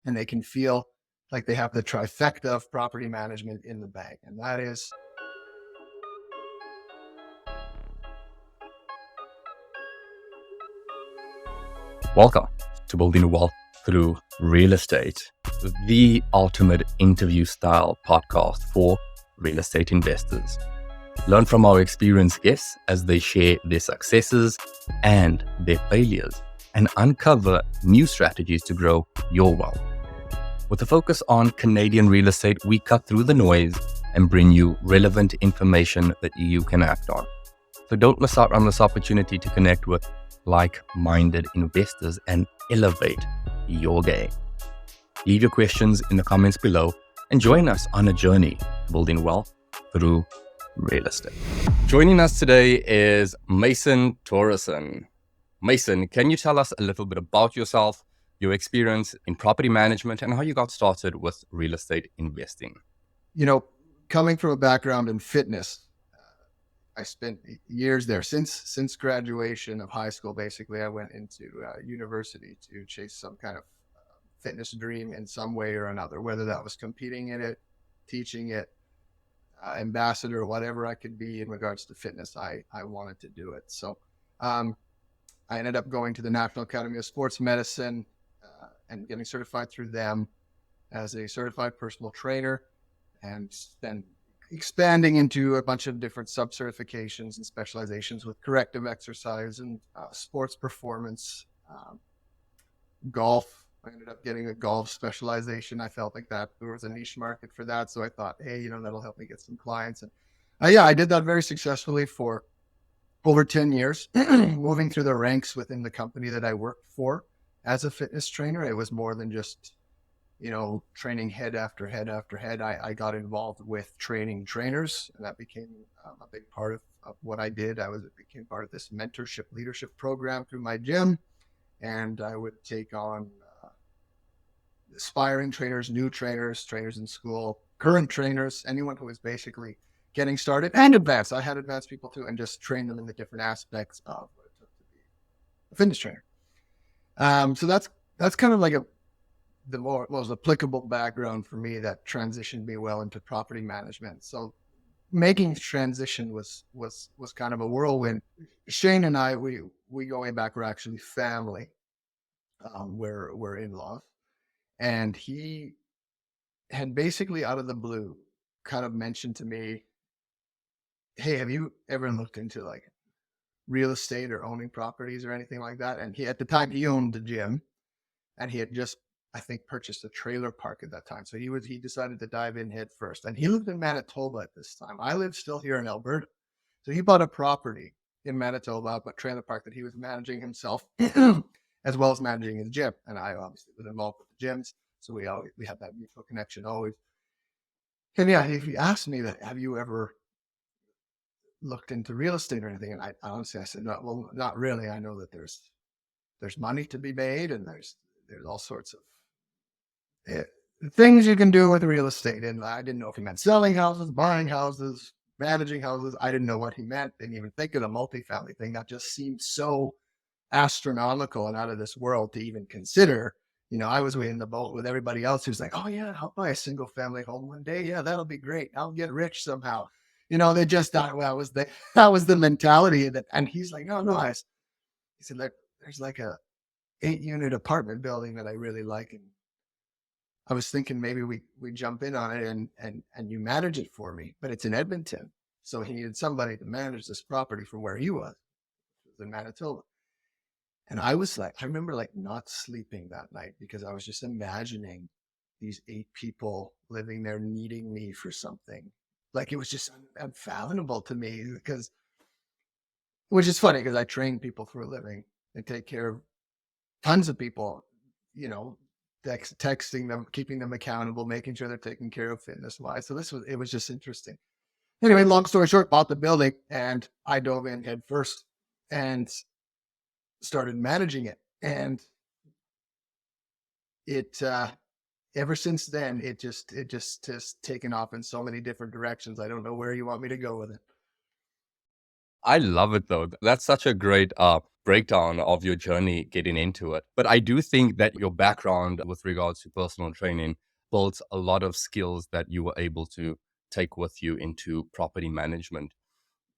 and they can feel like they have the trifecta of property management in the bag. And that is, Welcome to Building Wealth Through Real Estate, the ultimate interview style podcast for real estate investors. Learn from our experienced guests as they share their successes and their failures and uncover new strategies to grow your wealth. With a focus on Canadian real estate, we cut through the noise and bring you relevant information that you can act on. So don't miss out on this opportunity to connect with like-minded investors and elevate your game. Leave your questions in the comments below and join us on a journey to building wealth through real estate. Joining us today is Mason Torresan. Mason, can you tell us a little bit about yourself, your experience in property management, and how you got started with real estate investing? Coming from a background in fitness, I spent years there since graduation of high school. Basically, I went into university to chase some kind of fitness dream in some way or another, whether that was competing in it, teaching it, ambassador, whatever I could be in regards to fitness. I wanted to do it. So I ended up going to the National Academy of Sports Medicine and getting certified through them as a certified personal trainer, and then expanding into a bunch of different sub-certifications and specializations with corrective exercise and sports performance, golf. I ended up getting a golf specialization. I felt like that there was a niche market for that. So I thought, hey, that'll help me get some clients. And I did that very successfully for over 10 years, moving through the ranks within the company that I worked for as a fitness trainer. It was more than just training head after head after head. I got involved with training trainers, and that became a big part of what I did. It became part of this mentorship leadership program through my gym, and I would take on aspiring trainers, new trainers, trainers in school, current trainers, anyone who was basically getting started, and advanced. I had advanced people too, and just train them in the different aspects of what it took to be a fitness trainer. So that's kind of like the most applicable background for me that transitioned me well into property management. So making transition was kind of a whirlwind. Shane and I, we go way back. We're actually family. We're in-laws, and he had basically out of the blue kind of mentioned to me, hey, have you ever looked into like real estate or owning properties or anything like that? And at the time he owned the gym, and he had just, I think, purchased a trailer park at that time. So he decided to dive in head first. And he lived in Manitoba at this time. I live still here in Alberta. So he bought a property in Manitoba, a trailer park that he was managing himself, as well as managing his gym. And I obviously was involved with the gyms. So we have that mutual connection always. And yeah, if he asked me that, have you ever looked into real estate or anything? And I honestly said, no, well, not really. I know that there's money to be made, and there's all sorts of things you can do with real estate. And I didn't know if he meant selling houses, buying houses, managing houses. I didn't know what he meant. Didn't even think of the multifamily thing. That just seemed so astronomical and out of this world to even consider. I was way in the boat with everybody else who's like, oh yeah, I'll buy a single family home one day. Yeah, that'll be great. I'll get rich somehow. They just thought, well, that was the mentality that. And he's like, no, he said, there's like a 8-unit apartment building that I really like, and I was thinking maybe we jump in on it and you manage it for me. But it's in Edmonton, so he needed somebody to manage this property from where he was in Manitoba. And I remember like not sleeping that night because I was just imagining these 8 people living there needing me for something. Like it was just unfathomable to me, which is funny because I train people for a living and take care of tons of people, texting them, keeping them accountable, making sure they're taken care of fitness wise. So it was just interesting. Anyway, long story short, bought the building, and I dove in head first and started managing it. And it, ever since then, it just has taken off in so many different directions. I don't know where you want me to go with it. I love it though. That's such a great breakdown of your journey getting into it. But I do think that your background with regards to personal training builds a lot of skills that you were able to take with you into property management.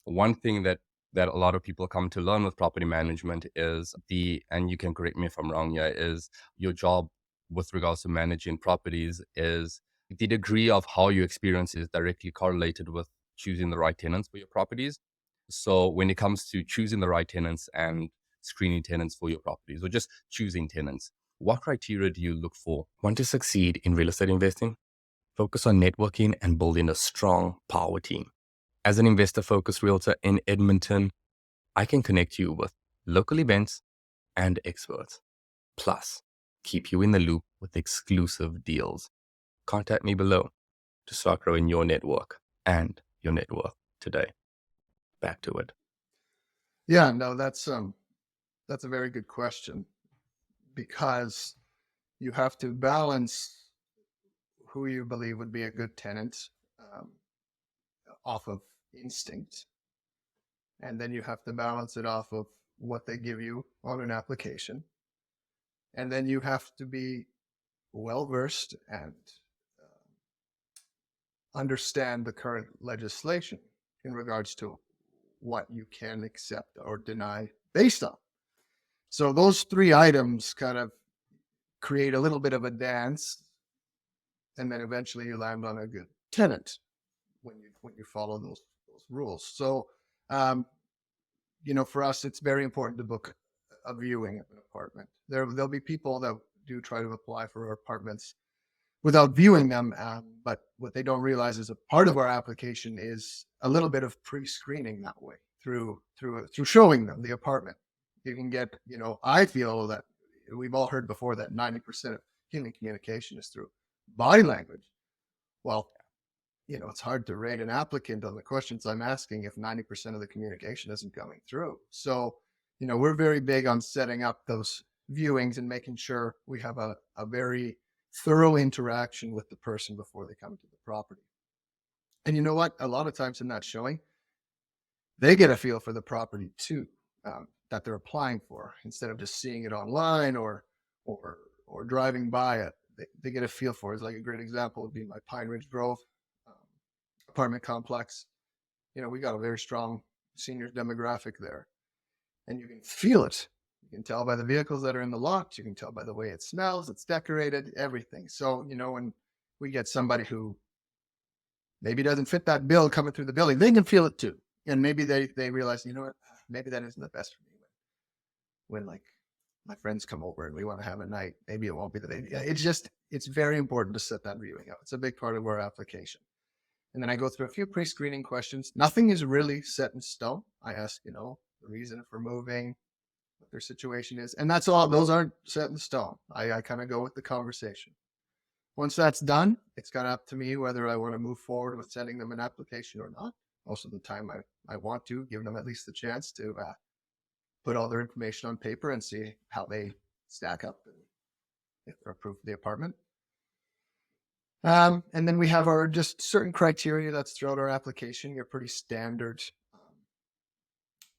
One thing that a lot of people come to learn with property management is and you can correct me if I'm wrong here, is your job with regards to managing properties is the degree of how you experience is directly correlated with choosing the right tenants for your properties. So when it comes to choosing the right tenants and screening tenants for your properties or just choosing tenants, what criteria do you look for? Want to succeed in real estate investing? Focus on networking and building a strong power team. As an investor focused realtor in Edmonton, I can connect you with local events and experts. Plus, keep you in the loop with exclusive deals. Contact me below to start growing your network and your net worth today. Back to it. Yeah, no, that's a very good question, because you have to balance who you believe would be a good tenant um, off of instinct, and then you have to balance it off of what they give you on an application, and then you have to be well versed and understand the current legislation in regards to what you can accept or deny based on. So those three items kind of create a little bit of a dance, and then eventually you land on a good tenant when you follow those rules. So, um, for us, it's very important to book a viewing of an apartment. There'll be people that do try to apply for apartments without viewing them, but what they don't realize is a part of our application is a little bit of pre-screening that way through showing them the apartment. You can get, I feel that we've all heard before that 90% of human communication is through body language. Well, it's hard to rate an applicant on the questions I'm asking if 90% of the communication isn't coming through. So, we're very big on setting up those viewings and making sure we have a very thorough interaction with the person before they come to the property. And you know what? A lot of times in that showing, they get a feel for the property too, that they're applying for, instead of just seeing it online or driving by it. They get a feel for it. It's like a great example would be my Pine Ridge Grove um, apartment complex. We got a very strong senior demographic there, and you can feel it. You can tell by the vehicles that are in the lot. You can tell by the way it smells, it's decorated, everything. So, when we get somebody who maybe doesn't fit that bill coming through the building, they can feel it too. And maybe they realize, what, maybe that isn't the best for me. When like my friends come over and we want to have a night, maybe it won't be the day. It's very important to set that viewing up. It's a big part of our application. And then I go through a few pre-screening questions. Nothing is really set in stone. I ask, the reason for moving, what their situation is. And that's all. Those aren't set in stone. I kind of go with the conversation. Once that's done, it's kind of up to me whether I want to move forward with sending them an application or not. Most of the time I want to give them at least the chance to put all their information on paper and see how they stack up and if they're approved for the apartment. And then we have our just certain criteria that's throughout our application. Your pretty standard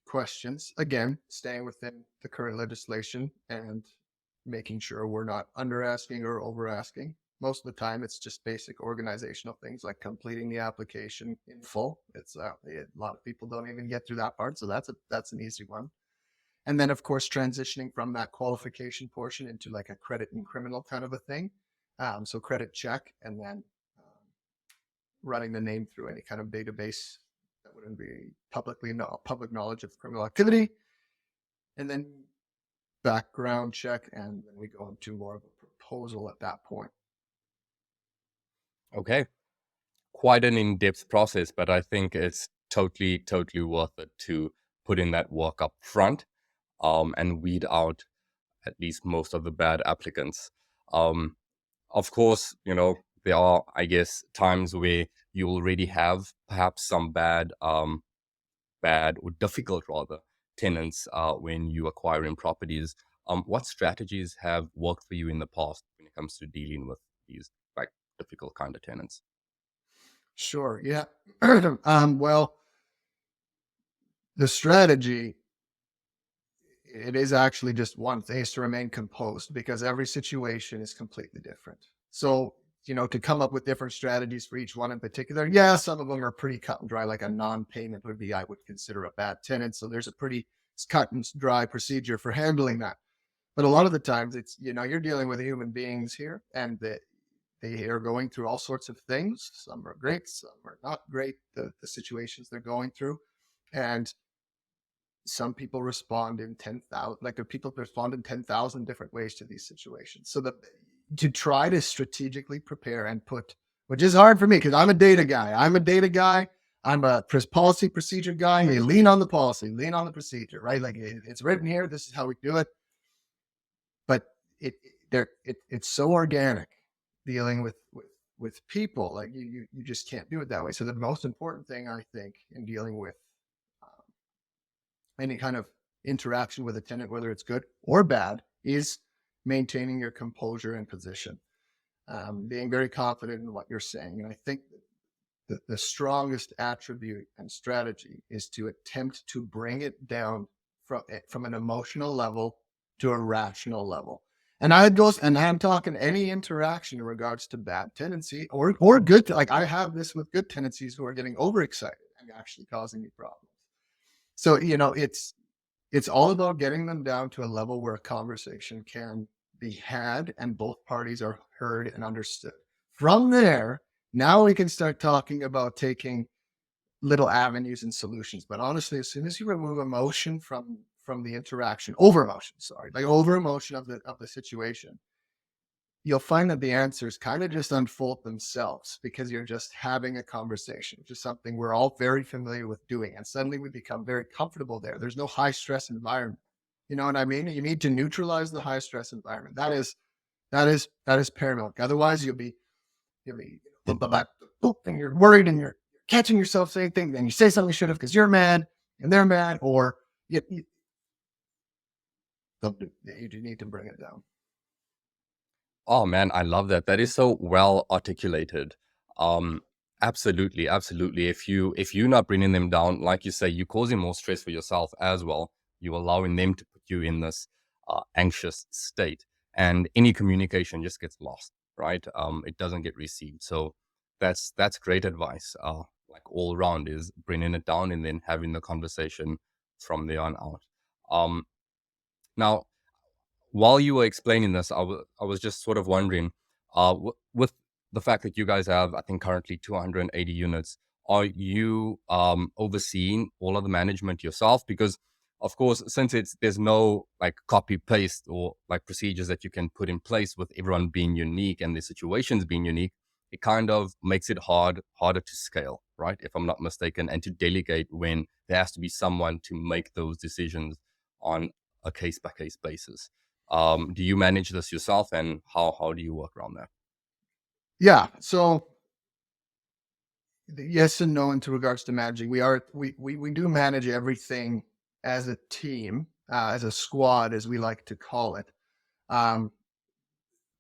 questions. Again, staying within the current legislation and making sure we're not under asking or over asking. Most of the time, it's just basic organizational things like completing the application in full. It's a lot of people don't even get through that part, so that's an easy one. And then, of course, transitioning from that qualification portion into like a credit and criminal kind of a thing. So credit check, and then running the name through any kind of database that wouldn't be public knowledge of criminal activity. And then background check, and then we go into more of a proposal at that point. Okay. Quite an in-depth process, but I think it's totally worth it to put in that work up front and weed out at least most of the bad applicants. Of course, there are, I guess, times where you already have perhaps some bad or difficult rather tenants when you acquiring properties. What strategies have worked for you in the past when it comes to dealing with these like difficult kind of tenants? Sure. Yeah. Well, the strategy, it is actually just one thing, is to remain composed, because every situation is completely different. So, to come up with different strategies for each one in particular, yeah, some of them are pretty cut and dry, like a non-payment would be, I would consider a bad tenant. So there's a pretty cut and dry procedure for handling that. But a lot of the times it's, you're dealing with human beings here, and they are going through all sorts of things. Some are great, some are not great, the situations they're going through. And some people respond in 10,000, like people respond in 10,000 different ways to these situations. So to try to strategically prepare and put, which is hard for me because I'm a data guy. I'm a policy procedure guy. You lean on the policy, lean on the procedure, right? Like it's written here. This is how we do it. But it's so organic dealing with people. Like you just can't do it that way. So the most important thing, I think, in dealing with any kind of interaction with a tenant, whether it's good or bad, is maintaining your composure and position, being very confident in what you're saying. And I think the strongest attribute and strategy is to attempt to bring it down from an emotional level to a rational level. And I'm talking any interaction in regards to bad tenancy or good. Like I have this with good tenancies who are getting overexcited and actually causing me problems. So, it's all about getting them down to a level where a conversation can be had and both parties are heard and understood. From there, now we can start talking about taking little avenues and solutions. But honestly, as soon as you remove emotion from the interaction, over emotion of the situation, you'll find that the answers kind of just unfold themselves because you're just having a conversation, which is something we're all very familiar with doing. And suddenly we become very comfortable there. There's no high stress environment. You know what I mean? You need to neutralize the high stress environment. That is paramount. Otherwise you'll be and you're worried and you're catching yourself saying things and you say something you should have because you're mad and they're mad, or you need to bring it down. Oh man, I love that. That is so well articulated. Um, absolutely, absolutely. If you're not bringing them down, like you say, you're causing more stress for yourself as well. You're allowing them to put you in this anxious state, and any communication just gets lost, right? It doesn't get received. So that's great advice. Like all around is bringing it down and then having the conversation from there on out. Now, while you were explaining this, I was just sort of wondering, with the fact that you guys have, I think, currently 280 units, are you overseeing all of the management yourself? Because, of course, since there's no like copy paste or like procedures that you can put in place with everyone being unique and the situations being unique, it kind of makes it harder to scale, right? If I'm not mistaken, and to delegate when there has to be someone to make those decisions on a case by case basis. Do you manage this yourself, and how do you work around that? Yeah. So yes and no into regards to managing. We do manage everything as a team, as a squad, as we like to call it. Um,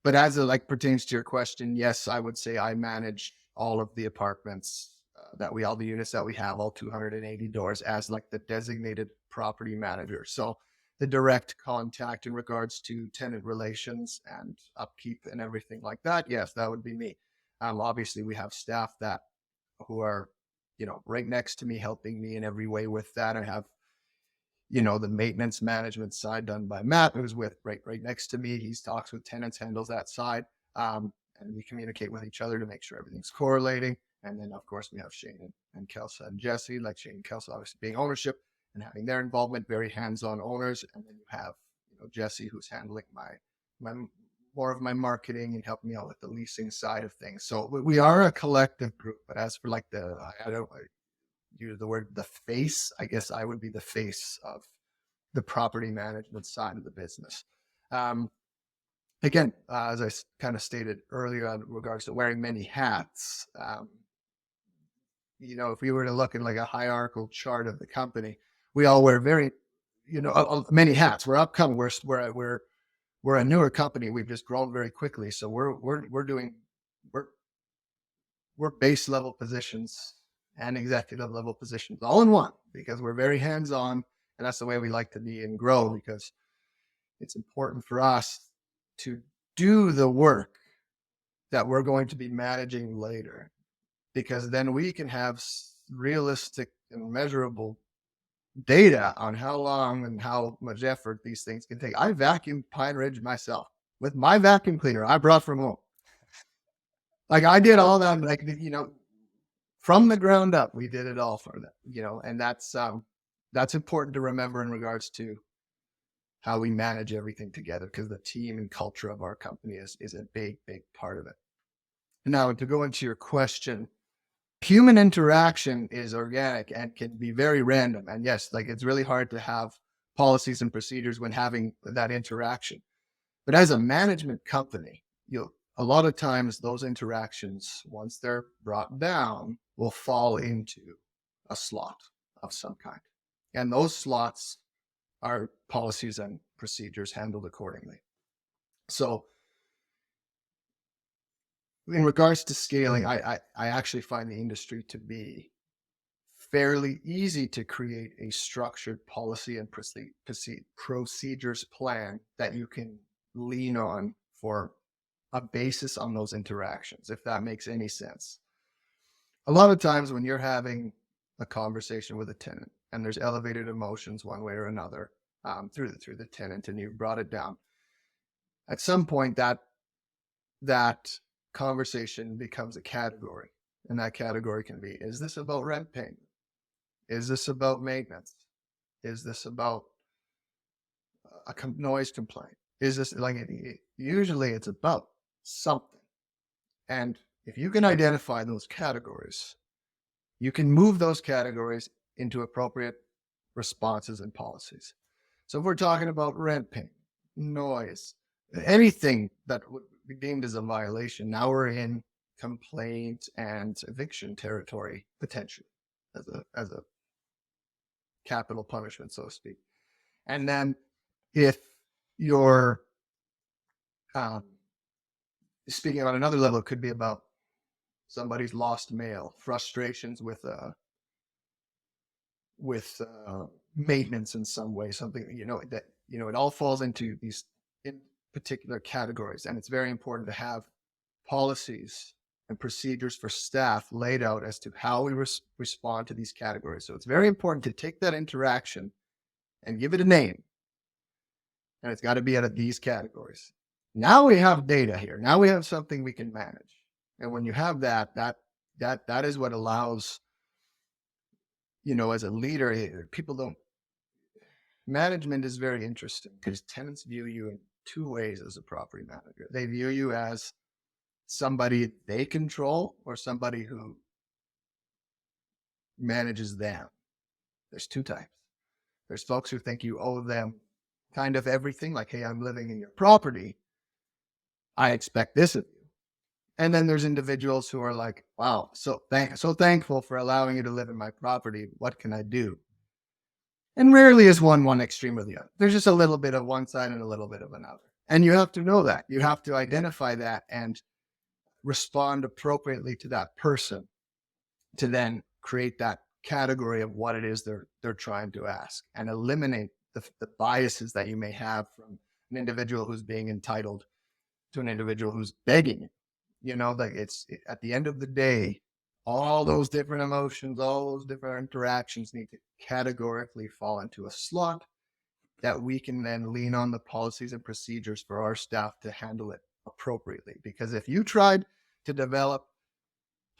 but as it like pertains to your question, yes, I would say I manage all of the apartments all the units that we have, all 280 doors, as like the designated property manager. So the direct contact in regards to tenant relations and upkeep and everything like that, yes, that would be me. Obviously, we have staff that who are, right next to me, helping me in every way with that. I have, the maintenance management side done by Matt, who's with right next to me. He talks with tenants, handles that side. And we communicate with each other to make sure everything's correlating. And then, of course, we have Shane and Kelsa and Jesse, like Shane and Kelsa obviously being ownership and having their involvement, very hands-on owners. And then you have, Jesse, who's handling my more of my marketing and helping me out with the leasing side of things. So we are a collective group. But as for like I don't use the word the face, I guess I would be the face of the property management side of the business. Again, as I kind of stated earlier in regards to wearing many hats, if we were to look at like a hierarchical chart of the company, we all wear very, many hats. We're upcoming. We're a newer company. We've just grown very quickly. So we're base level positions and executive level positions all in one, because we're very hands-on, and that's the way we like to be and grow, because it's important for us to do the work that we're going to be managing later, because then we can have realistic and measurable data on how long and how much effort these things can take. I vacuumed Pine Ridge myself with my vacuum cleaner I brought from home. Like, I did all that, like, from the ground up. We did it all for them, and that's important to remember in regards to how we manage everything together, because the team and culture of our company is a big part of it. Now, to go into your question, human interaction is organic and can be very random. And yes, like, it's really hard to have policies and procedures when having that interaction. But as a management company, a lot of times those interactions, once they're brought down, will fall into a slot of some kind. And those slots are policies and procedures handled accordingly. So in regards to scaling, I actually find the industry to be fairly easy to create a structured policy and procedures plan that you can lean on for a basis on those interactions, if that makes any sense. A lot of times when you're having a conversation with a tenant and there's elevated emotions one way or another through the tenant, and you've brought it down, at some point that conversation becomes a category, and that category can be: is this about rent payment? Is this about maintenance? Is this about a noise complaint? Is this usually it's about something. And if you can identify those categories, you can move those categories into appropriate responses and policies. So if we're talking about rent payment, noise, anything that would be deemed as a violation, now we're in complaint and eviction territory, potentially, as a capital punishment, so to speak. And then if you're speaking about another level, it could be about somebody's lost mail, frustrations with maintenance in some way, something that it all falls into these in particular categories. And it's very important to have policies and procedures for staff laid out as to how we respond to these categories. So it's very important to take that interaction and give it a name, and it's got to be out of these categories. Now we have data here. Now we have something we can manage. And when you have that is what allows, as a leader, management is very interesting, because tenants view you in two ways as a property manager. They view you as somebody they control, or somebody who manages them. There's two types. There's folks who think you owe them kind of everything, like, hey, I'm living in your property, I expect this of you. And then there's individuals who are like, wow, so thankful for allowing you to live in my property. What can I do? And rarely is one extreme or the other. There's just a little bit of one side and a little bit of another. And you have to know that. You have to identify that and respond appropriately to that person to then create that category of what it is they're trying to ask, and eliminate the biases that you may have from an individual who's being entitled to an individual who's begging. At the end of the day, all those different emotions, all those different interactions need to categorically fall into a slot that we can then lean on the policies and procedures for our staff to handle it appropriately. Because if you tried to develop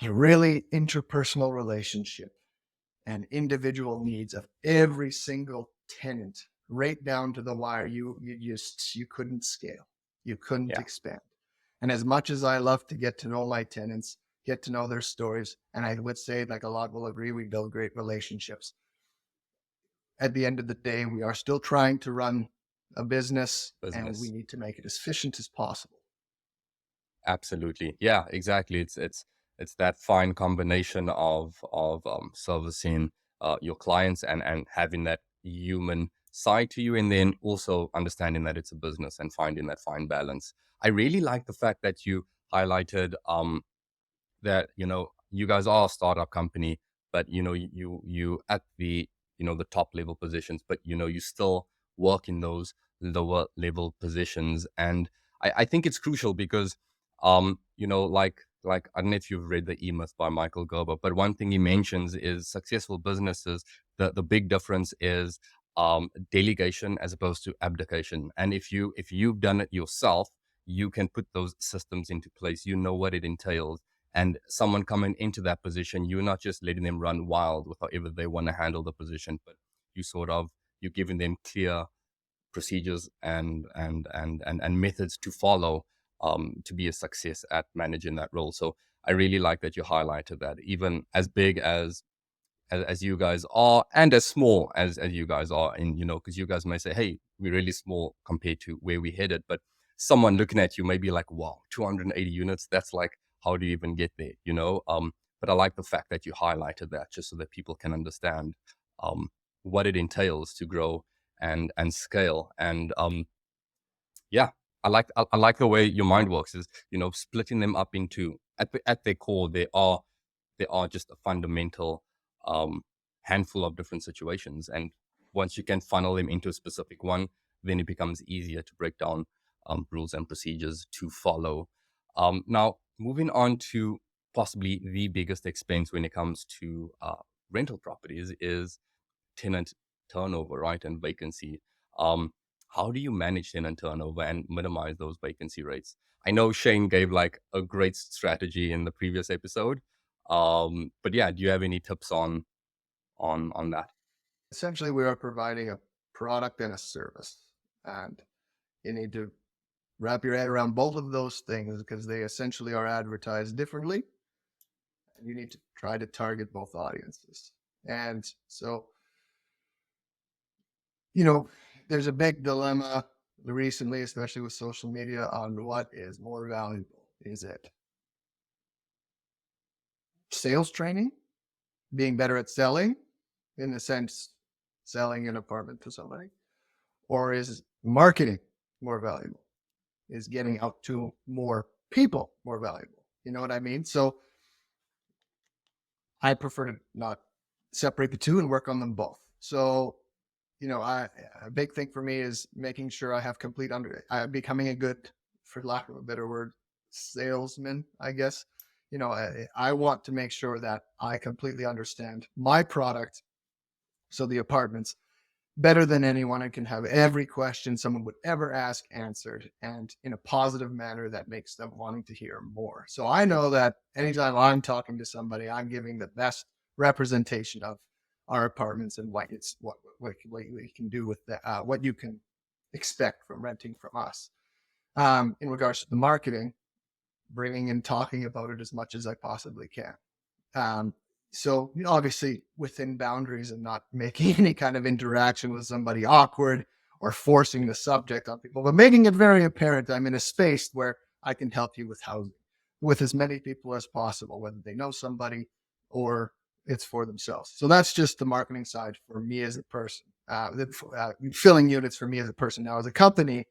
a really interpersonal relationship and individual needs of every single tenant right down to the wire, you couldn't scale. You couldn't expand. And as much as I love to get to know my tenants, get to know their stories, and I would say, like, a lot will agree, we build great relationships. At the end of the day, we are still trying to run a business. And we need to make it as efficient as possible. Absolutely. Yeah, exactly. It's that fine combination of servicing your clients and having that human side to you, and then also understanding that it's a business and finding that fine balance. I really like the fact that you highlighted that you guys are a startup company, but you at the the top level positions, but you still work in those lower level positions. And I think it's crucial because like I don't know if you've read the E-Myth by Michael Gerber, but one thing he mentions is successful businesses, the big difference is delegation as opposed to abdication. And if you've done it yourself, you can put those systems into place. You know what it entails. And someone coming into that position, you're not just letting them run wild with however they want to handle the position, but you're giving them clear procedures and methods to follow, to be a success at managing that role. So I really like that you highlighted that. Even as big as you guys are, and as small as you guys are, and because you guys may say, hey, we're really small compared to where we headed, but someone looking at you may be like, wow, 280 units, that's like, how do you even get there, but I like the fact that you highlighted that, just so that people can understand um what it entails to grow and scale. And yeah, I like the way your mind works, is splitting them up into, at their core, they are just a fundamental handful of different situations. And once you can funnel them into a specific one, then it becomes easier to break down rules and procedures to follow. Now, moving on to possibly the biggest expense when it comes to rental properties is tenant turnover, right? And vacancy. Um, how do you manage tenant turnover and minimize those vacancy rates? I know Shane gave like a great strategy in the previous episode. But yeah, do you have any tips on that? Essentially, we are providing a product and a service, and you need to wrap your head around both of those things because they essentially are advertised differently, and you need to try to target both audiences. And so, there's a big dilemma recently, especially with social media, on what is more valuable. Is it sales training, being better at selling, in the sense selling an apartment to somebody, or is marketing more valuable? Is getting out to more people more valuable? You know what I mean? So I prefer to not separate the two and work on them both. So, a big thing for me is making sure I have complete becoming a good, for lack of a better word, salesman, I guess. I want to make sure that I completely understand my product. So the apartments better than anyone, and can have every question someone would ever ask answered, and in a positive manner that makes them wanting to hear more. So I know that anytime I'm talking to somebody, I'm giving the best representation of our apartments and what we can do with that, what you can expect from renting from us. In regards to the marketing, bringing and talking about it as much as I possibly can. So obviously within boundaries and not making any kind of interaction with somebody awkward or forcing the subject on people, but making it very apparent I'm in a space where I can help you with housing with as many people as possible, whether they know somebody or it's for themselves. So that's just the marketing side for me as a person. Filling units for me as a person. Now, as a company,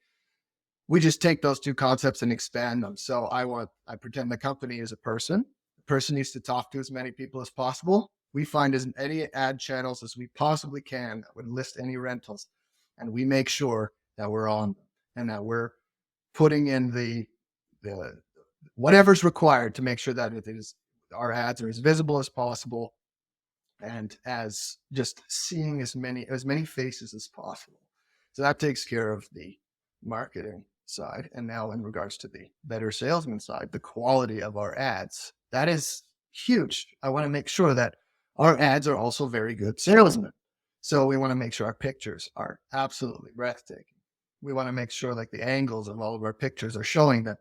we just take those two concepts and expand them. So I pretend the company is a person. The person needs to talk to as many people as possible. We find as many ad channels as we possibly can that would list any rentals. And we make sure that we're on them and that we're putting in the whatever's required to make sure that our ads are as visible as possible and as just seeing as many faces as possible. So that takes care of the marketing side. And now in regards to the better salesman side, the quality of our ads, that is huge. I want to make sure that our ads are also very good salesmen. So we want to make sure our pictures are absolutely breathtaking. We want to make sure like the angles of all of our pictures are showing that,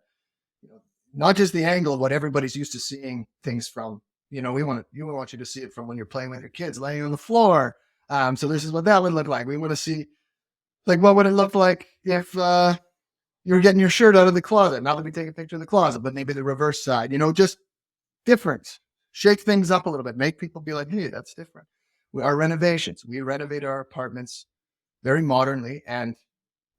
not just the angle of what everybody's used to seeing things from. We want you to see it from when you're playing with your kids laying on the floor. So this is what that would look like. We want to see like what would it look like if you're getting your shirt out of the closet. Not that we take a picture of the closet, but maybe the reverse side, just different. Shake things up a little bit. Make people be like, hey, that's different. Our renovations. We renovate our apartments very modernly and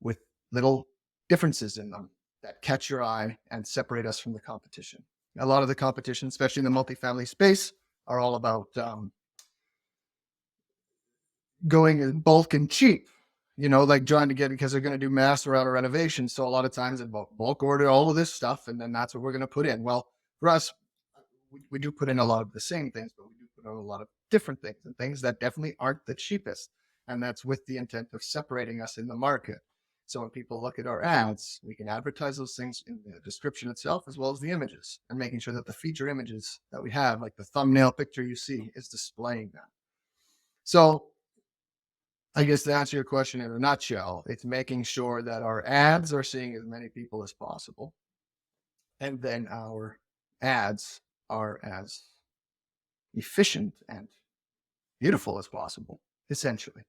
with little differences in them that catch your eye and separate us from the competition. A lot of the competition, especially in the multifamily space, are all about going in bulk and cheap, like trying to get, because they're going to do mass around a renovation. So a lot of times they bulk order all of this stuff, and then that's what we're going to put in. Well, for us, we do put in a lot of the same things, but we do put in a lot of different things, and things that definitely aren't the cheapest. And that's with the intent of separating us in the market. So when people look at our ads, we can advertise those things in the description itself, as well as the images, and making sure that the feature images that we have, like the thumbnail picture you see, is displaying that. So I guess to answer your question in a nutshell, it's making sure that our ads are seeing as many people as possible. And then our ads are as efficient and beautiful as possible, essentially.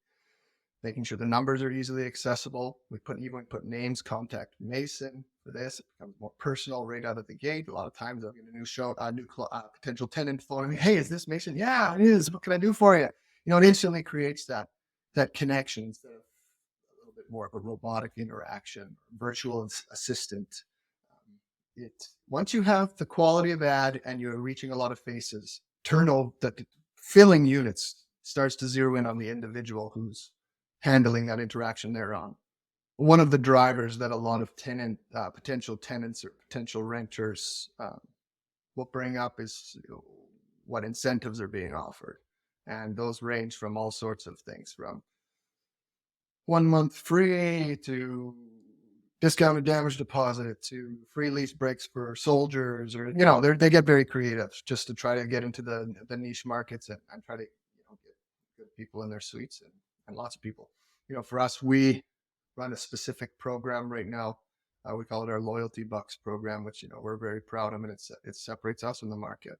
Making sure the numbers are easily accessible. We even put names, contact Mason for this. It becomes more personal right out of the gate. A lot of times I'll get a new potential tenant phoning me. Hey, is this Mason? Yeah, it is. What can I do for you? It instantly creates that connection instead of a little bit more of a robotic interaction, virtual assistant. Once you have the quality of ad and you're reaching a lot of faces, turnover, that filling units starts to zero in on the individual who's handling that interaction they're on. One of the drivers that a lot of potential tenants or potential renters will bring up is what incentives are being offered. And those range from all sorts of things, from 1 month free to discounted damage deposit to free lease breaks for soldiers, or they get very creative just to try to get into the niche markets and try to get good people in their suites and lots of people. For us, we run a specific program right now. We call it our Loyalty Bucks program, which we're very proud of, and it separates us in the market.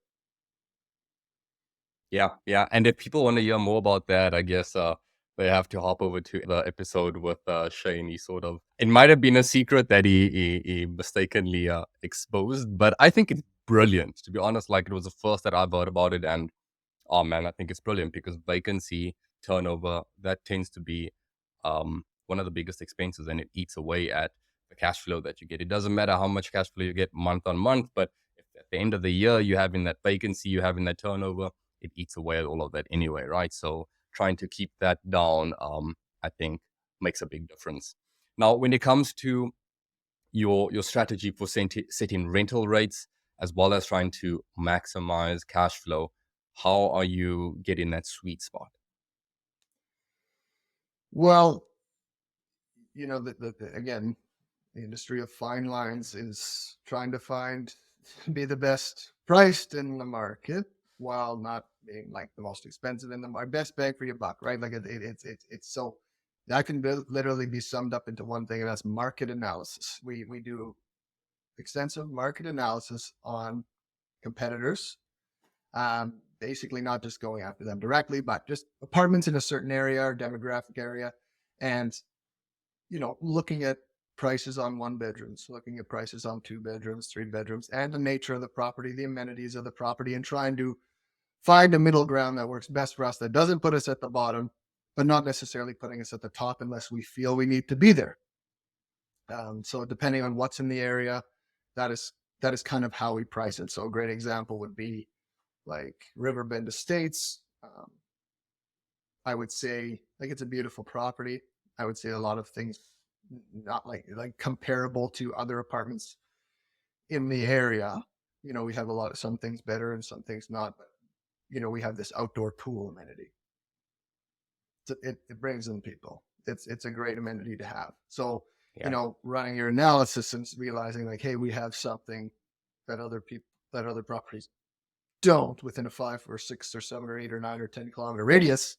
Yeah. And if people want to hear more about that, I guess they have to hop over to the episode with Shane. It might have been a secret that he mistakenly exposed, but I think it's brilliant, to be honest. Like, it was the first that I've heard about it, and oh man, I think it's brilliant, because vacancy, turnover, that tends to be one of the biggest expenses, and it eats away at the cash flow that you get. It doesn't matter how much cash flow you get month on month, but if at the end of the year you're having that vacancy, you're having that turnover, it eats away at all of that anyway, right? So trying to keep that down, I think, makes a big difference. Now, when it comes to your strategy for setting rental rates, as well as trying to maximize cash flow, how are you getting that sweet spot? Well, again, the industry of fine lines is trying to be the best priced in the market while not being like the most expensive in the best bang for your buck, right? Like it's so that can literally be summed up into one thing, and that's market analysis. We do extensive market analysis on competitors, basically not just going after them directly, but just apartments in a certain area or demographic area, and looking at prices on 1 bedrooms, looking at prices on 2 bedrooms, 3 bedrooms, and the nature of the property, the amenities of the property, and trying to find a middle ground that works best for us, that doesn't put us at the bottom, but not necessarily putting us at the top unless we feel we need to be there. So depending on what's in the area, that is kind of how we price it. So a great example would be like Riverbend Estates. I would say, like, it's a beautiful property. I would say a lot of things not like comparable to other apartments in the area. We have some things better and some things not, but we have this outdoor pool amenity. So it brings in people. It's a great amenity to have. So, running your analysis and realizing like, hey, we have something that other properties don't within a 5 or 6 or 7 or 8 or 9 or 10 kilometer radius.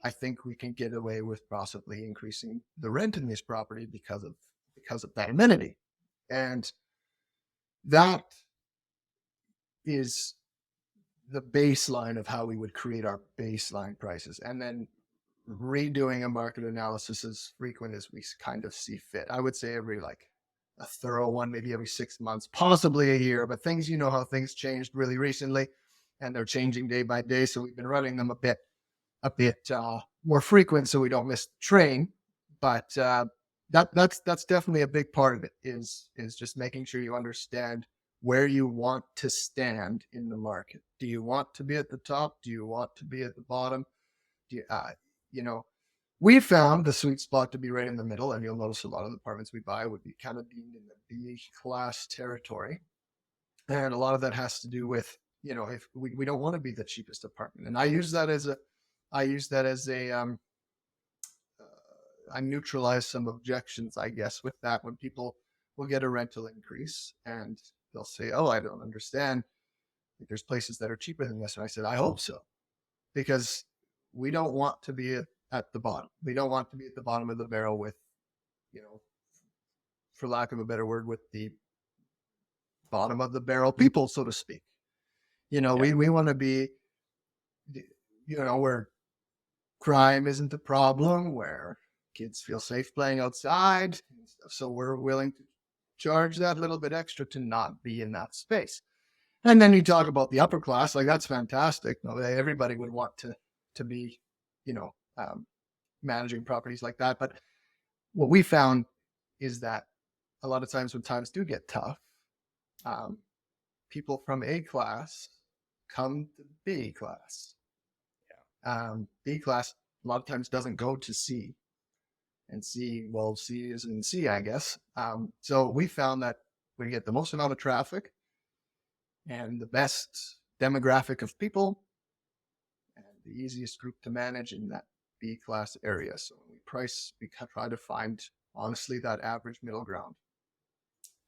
I think we can get away with possibly increasing the rent in this property because of that amenity. And that is the baseline of how we would create our baseline prices. And then redoing a market analysis as frequent as we kind of see fit. I would say every a thorough one, maybe every 6 months, possibly a year, but how things changed really recently, and they're changing day by day. So we've been running them a bit more frequent so we don't miss the train. But that's definitely a big part of it, is just making sure you understand where you want to stand in the market. Do you want to be at the top? Do you want to be at the bottom? we found the sweet spot to be right in the middle, and you'll notice a lot of the apartments we buy would be kind of deemed in the B class territory. And a lot of that has to do with, if we don't want to be the cheapest apartment. And I use that as I neutralize some objections, I guess, with that when people will get a rental increase and they'll say, oh, I don't understand. There's places that are cheaper than this. And I said, I hope so, because we don't want to be at the bottom. We don't want to be at the bottom of the barrel with, for lack of a better word, with the bottom of the barrel people, so to speak. We want to be, where crime isn't a problem, where kids feel safe playing outside. So we're willing to charge that little bit extra to not be in that space. And then you talk about the upper class, like that's fantastic. Everybody would want to be, managing properties like that. But what we found is that a lot of times when times do get tough, people from A class come to B class. B class a lot of times doesn't go to C, and C is in C, I guess. So we found that we get the most amount of traffic and the best demographic of people and the easiest group to manage in that B class area. So when we try to find, honestly, that average middle ground.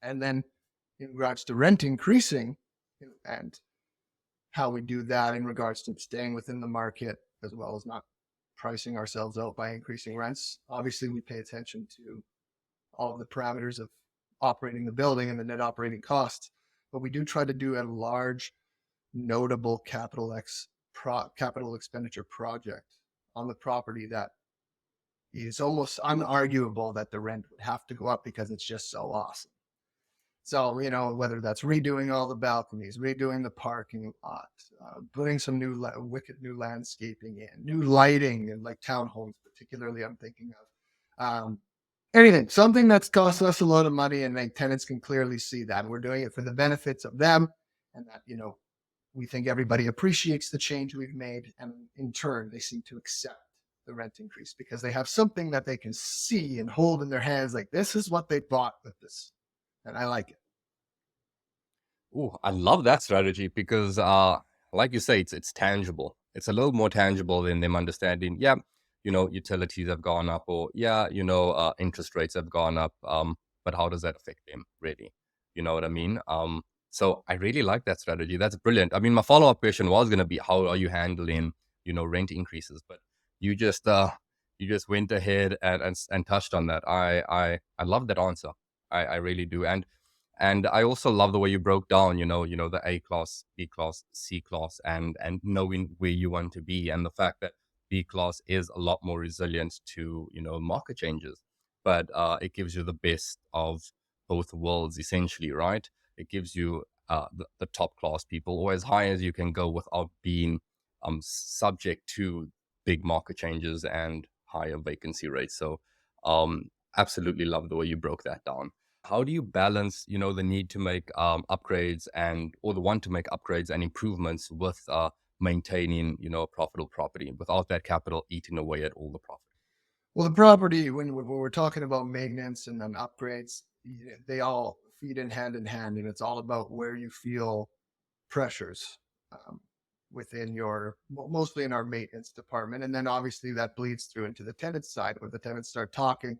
And then in regards to rent increasing and how we do that in regards to staying within the market, as well as not pricing ourselves out by increasing rents. Obviously, we pay attention to all of the parameters of operating the building and the net operating costs, but we do try to do a large, notable capital expenditure project on the property that is almost unarguable that the rent would have to go up because it's just so awesome. So, whether that's redoing all the balconies, redoing the parking lot, putting some wicked new landscaping in, new lighting in like townhomes, particularly I'm thinking of. Anything, something that's cost us a lot of money and like tenants can clearly see that. And we're doing it for the benefits of them, and that, we think everybody appreciates the change we've made. And in turn, they seem to accept the rent increase because they have something that they can see and hold in their hands. Like, this is what they bought with this. And I like it. Oh, I love that strategy because, like you say, it's tangible. It's a little more tangible than them understanding. Yeah, utilities have gone up, or interest rates have gone up. But how does that affect them, really? You know what I mean? So I really like that strategy. That's brilliant. I mean, my follow-up question was going to be, how are you handling, rent increases? But you just went ahead and touched on that. I love that answer. I really do. And I also love the way you broke down, the A class, B class, C class, and knowing where you want to be, and the fact that B class is a lot more resilient to, market changes. But it gives you the best of both worlds, essentially, right? It gives you the top class people, or as high as you can go without being subject to big market changes and higher vacancy rates. So absolutely love the way you broke that down. How do you balance, the need to make upgrades or the want to make upgrades and improvements with maintaining, a profitable property without that capital eating away at all the profit? Well, the property, when we're talking about maintenance and then upgrades, they all feed in hand, and it's all about where you feel pressures within mostly in our maintenance department. And then obviously that bleeds through into the tenant side, where the tenants start talking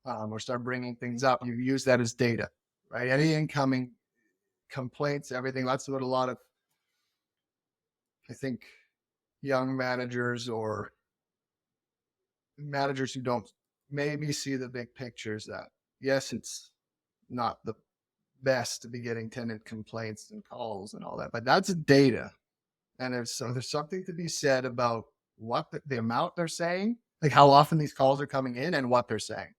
or start bringing things up. You use that as data, right? Any incoming complaints, everything. That's what a lot of, I think, young managers or managers who don't maybe see the big pictures, that yes, it's not the best to be getting tenant complaints and calls and all that, but that's data. And there's something to be said about what the amount they're saying, like how often these calls are coming in and what they're saying.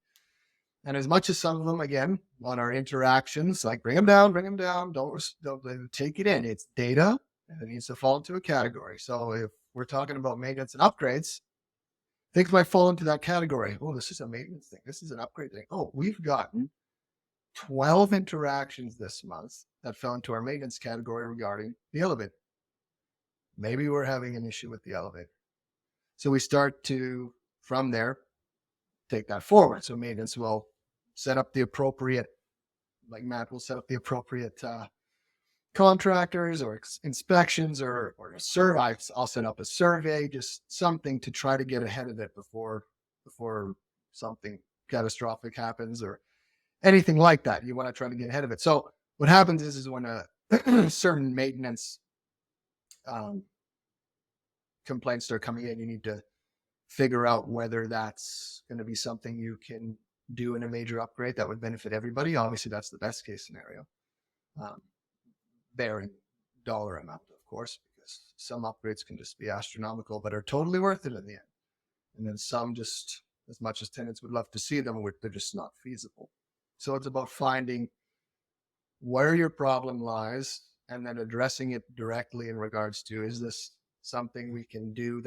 And as much as some of them, again, on our interactions, like bring them down, don't take it in. It's data, and it needs to fall into a category. So if we're talking about maintenance and upgrades, things might fall into that category. Oh, this is a maintenance thing. This is an upgrade thing. Oh, we've gotten 12 interactions this month that fell into our maintenance category regarding the elevator. Maybe we're having an issue with the elevator. So we start to, from there, take that forward. So maintenance will set up the appropriate, like Matt will set up the appropriate contractors or inspections or a survey. I'll set up a survey, just something to try to get ahead of it before something catastrophic happens or anything like that. You want to try to get ahead of it. So what happens is when a certain maintenance complaints start coming in, you need to figure out whether that's going to be something you can do in a major upgrade that would benefit everybody. Obviously, that's the best case scenario. Bearing dollar amount, of course, because some upgrades can just be astronomical, but are totally worth it in the end. And then some, just as much as tenants would love to see them, they're just not feasible. So it's about finding where your problem lies and then addressing it directly in regards to, is this something we can do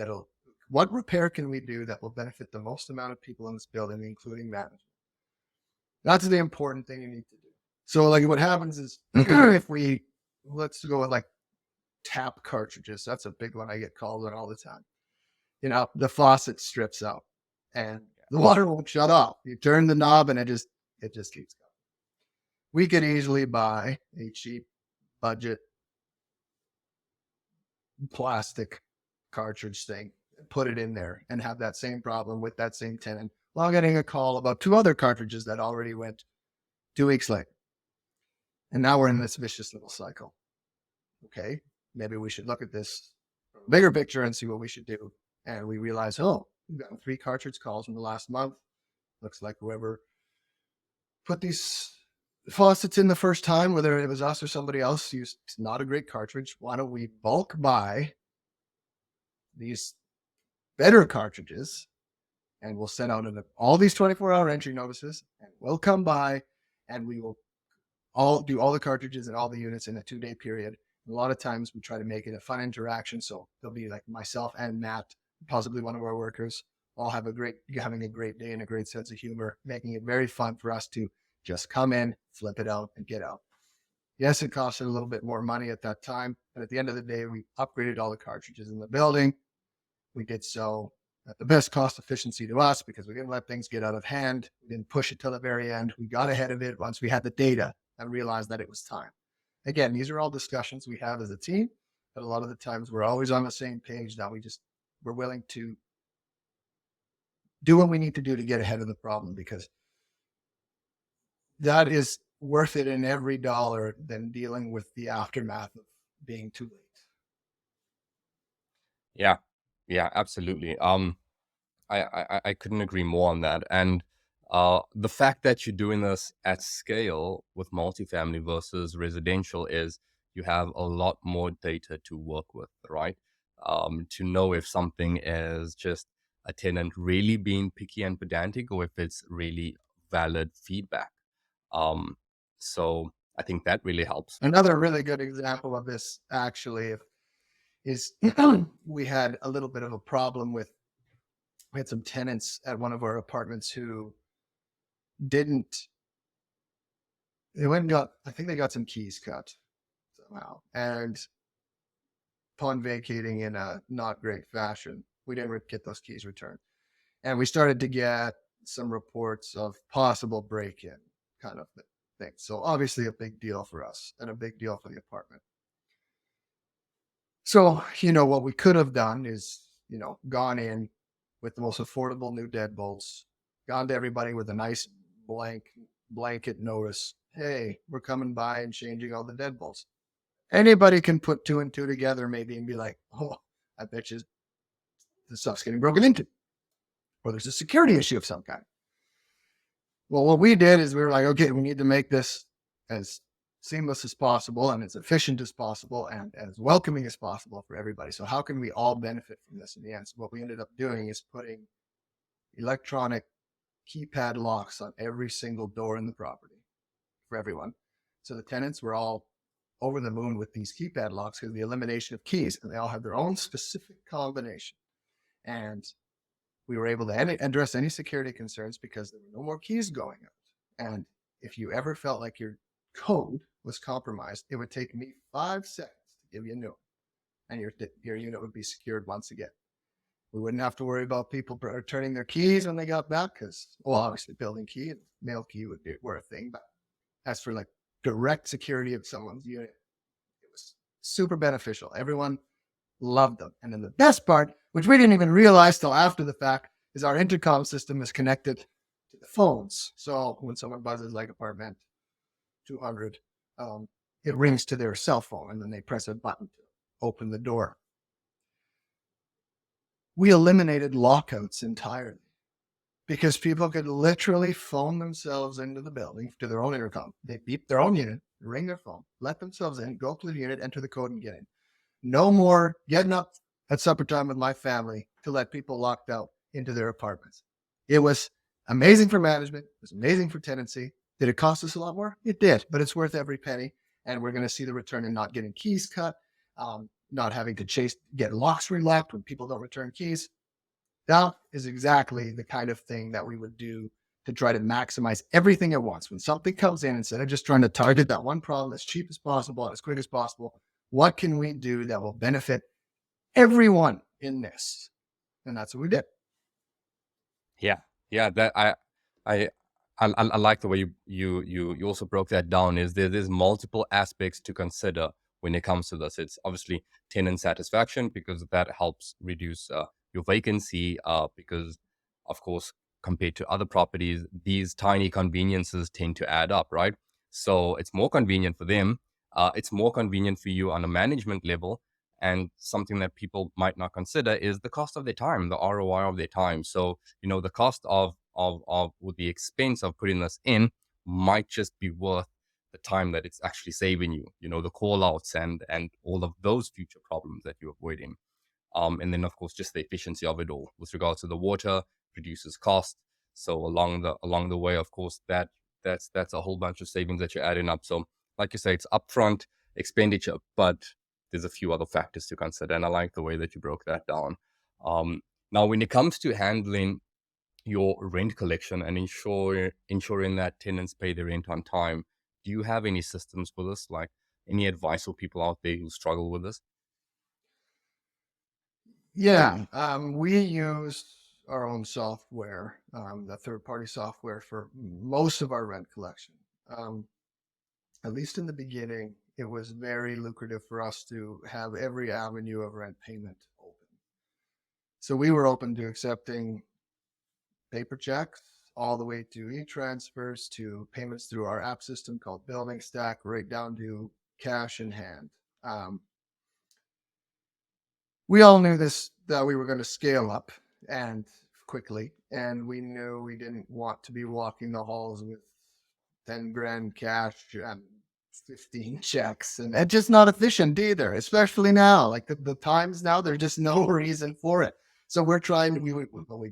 what repair can we do that will benefit the most amount of people in this building, including management? That's the important thing you need to do. So like what happens is let's go with like tap cartridges. That's a big one I get called on all the time. The faucet strips out and the water won't shut off. You turn the knob and it just keeps going. We could easily buy a cheap budget plastic cartridge thing, put it in there and have that same problem with that same tenant while getting a call about 2 other cartridges that already went 2 weeks later. And now we're in this vicious little cycle. Okay, maybe we should look at this bigger picture and see what we should do. And we realize, we've gotten 3 cartridge calls in the last month. Looks like whoever put these faucets in the first time, whether it was us or somebody else, used not a great cartridge. Why don't we bulk buy these better cartridges and we'll send out all these 24-hour entry notices and we'll come by and we will do all the cartridges and all the units in a 2-day period. A lot of times we try to make it a fun interaction. So there'll be like myself and Matt, possibly one of our workers, all having a great day and a great sense of humor, making it very fun for us to just come in, flip it out, and get out. Yes, it costed a little bit more money at that time, but at the end of the day, we upgraded all the cartridges in the building. We did so at the best cost efficiency to us because we didn't let things get out of hand. We didn't push it till the very end. We got ahead of it once we had the data and realized that it was time. Again, these are all discussions we have as a team, but a lot of the times we're always on the same page that we're willing to do what we need to do to get ahead of the problem, because that is worth it in every dollar than dealing with the aftermath of being too late. Yeah, absolutely. I couldn't agree more on that. And the fact that you're doing this at scale with multifamily versus residential is you have a lot more data to work with, right? To know if something is just a tenant really being picky and pedantic or if it's really valid feedback. So I think that really helps. Another really good example of this actually is we had a little bit of a problem we had some tenants at one of our apartments who they got some keys cut somehow. And upon vacating in a not great fashion, we didn't get those keys returned. And we started to get some reports of possible break-in kind of thing. So obviously a big deal for us and a big deal for the apartment. So, what we could have done is, gone in with the most affordable new deadbolts, gone to everybody with a nice blanket notice. Hey, we're coming by and changing all the deadbolts. Anybody can put 2 and 2 together maybe and be like, I bet you the stuff's getting broken into, or there's a security issue of some kind. Well, what we did is we were like, okay, we need to make this as seamless as possible and as efficient as possible and as welcoming as possible for everybody. So how can we all benefit from this in the end? So what we ended up doing is putting electronic keypad locks on every single door in the property for everyone. So the tenants were all over the moon with these keypad locks because of the elimination of keys, and they all have their own specific combination. And we were able to address any security concerns because there were no more keys going out. And if you ever felt like your code was compromised, it would take me 5 seconds to give you a new one, and your unit would be secured once again. We wouldn't have to worry about people returning their keys when they got back because, well, obviously building key and mail key were a thing. But as for like direct security of someone's unit, it was super beneficial. Everyone loved them. And then the best part, which we didn't even realize till after the fact, is our intercom system is connected to the phones. So when someone buzzes like apartment 200, it rings to their cell phone and then they press a button to open the door. We eliminated lockouts entirely because people could literally phone themselves into the building to their own intercom. They beep their own unit, ring their phone, let themselves in, go up to the unit, enter the code and get in. No more getting up at supper time with my family to let people locked out into their apartments. It was amazing for management. It was amazing for tenancy. Did it cost us a lot more? It did, but it's worth every penny. And we're going to see the return in not getting keys cut, not having to get locks relocked when people don't return keys. That is exactly the kind of thing that we would do to try to maximize everything at once. When something comes in, instead of just trying to target that one problem as cheap as possible and as quick as possible, what can we do that will benefit everyone in this? And that's what we did. Yeah. That I like the way you also broke that down. Is there's multiple aspects to consider when it comes to this. It's obviously tenant satisfaction because that helps reduce your vacancy. Because of course, compared to other properties, these tiny conveniences tend to add up, right? So it's more convenient for them. It's more convenient for you on a management level. And something that people might not consider is the cost of their time, the ROI of their time. So, the cost of with the expense of putting this in might just be worth the time that it's actually saving you, the call outs and all of those future problems that you're avoiding. And then of course, just the efficiency of it all with regards to the water reduces cost. So along the way, of course, that's a whole bunch of savings that you're adding up. So like you say, it's upfront expenditure, but there's a few other factors to consider. And I like the way that you broke that down. Now, when it comes to handling your rent collection and ensuring that tenants pay their rent on time, do you have any systems for this? Like any advice for people out there who struggle with this? Yeah, we use our own software, the third-party software for most of our rent collection. At least in the beginning, it was very lucrative for us to have every avenue of rent payment open. So we were open to accepting paper checks all the way to e-transfers to payments through our app system called Building Stack, right down to cash in hand. We all knew that we were going to scale up and quickly, and we knew we didn't want to be walking the halls with 10 grand cash and 15 checks, and it's just not efficient either, especially now. Like the times now, there's just no reason for it. So we've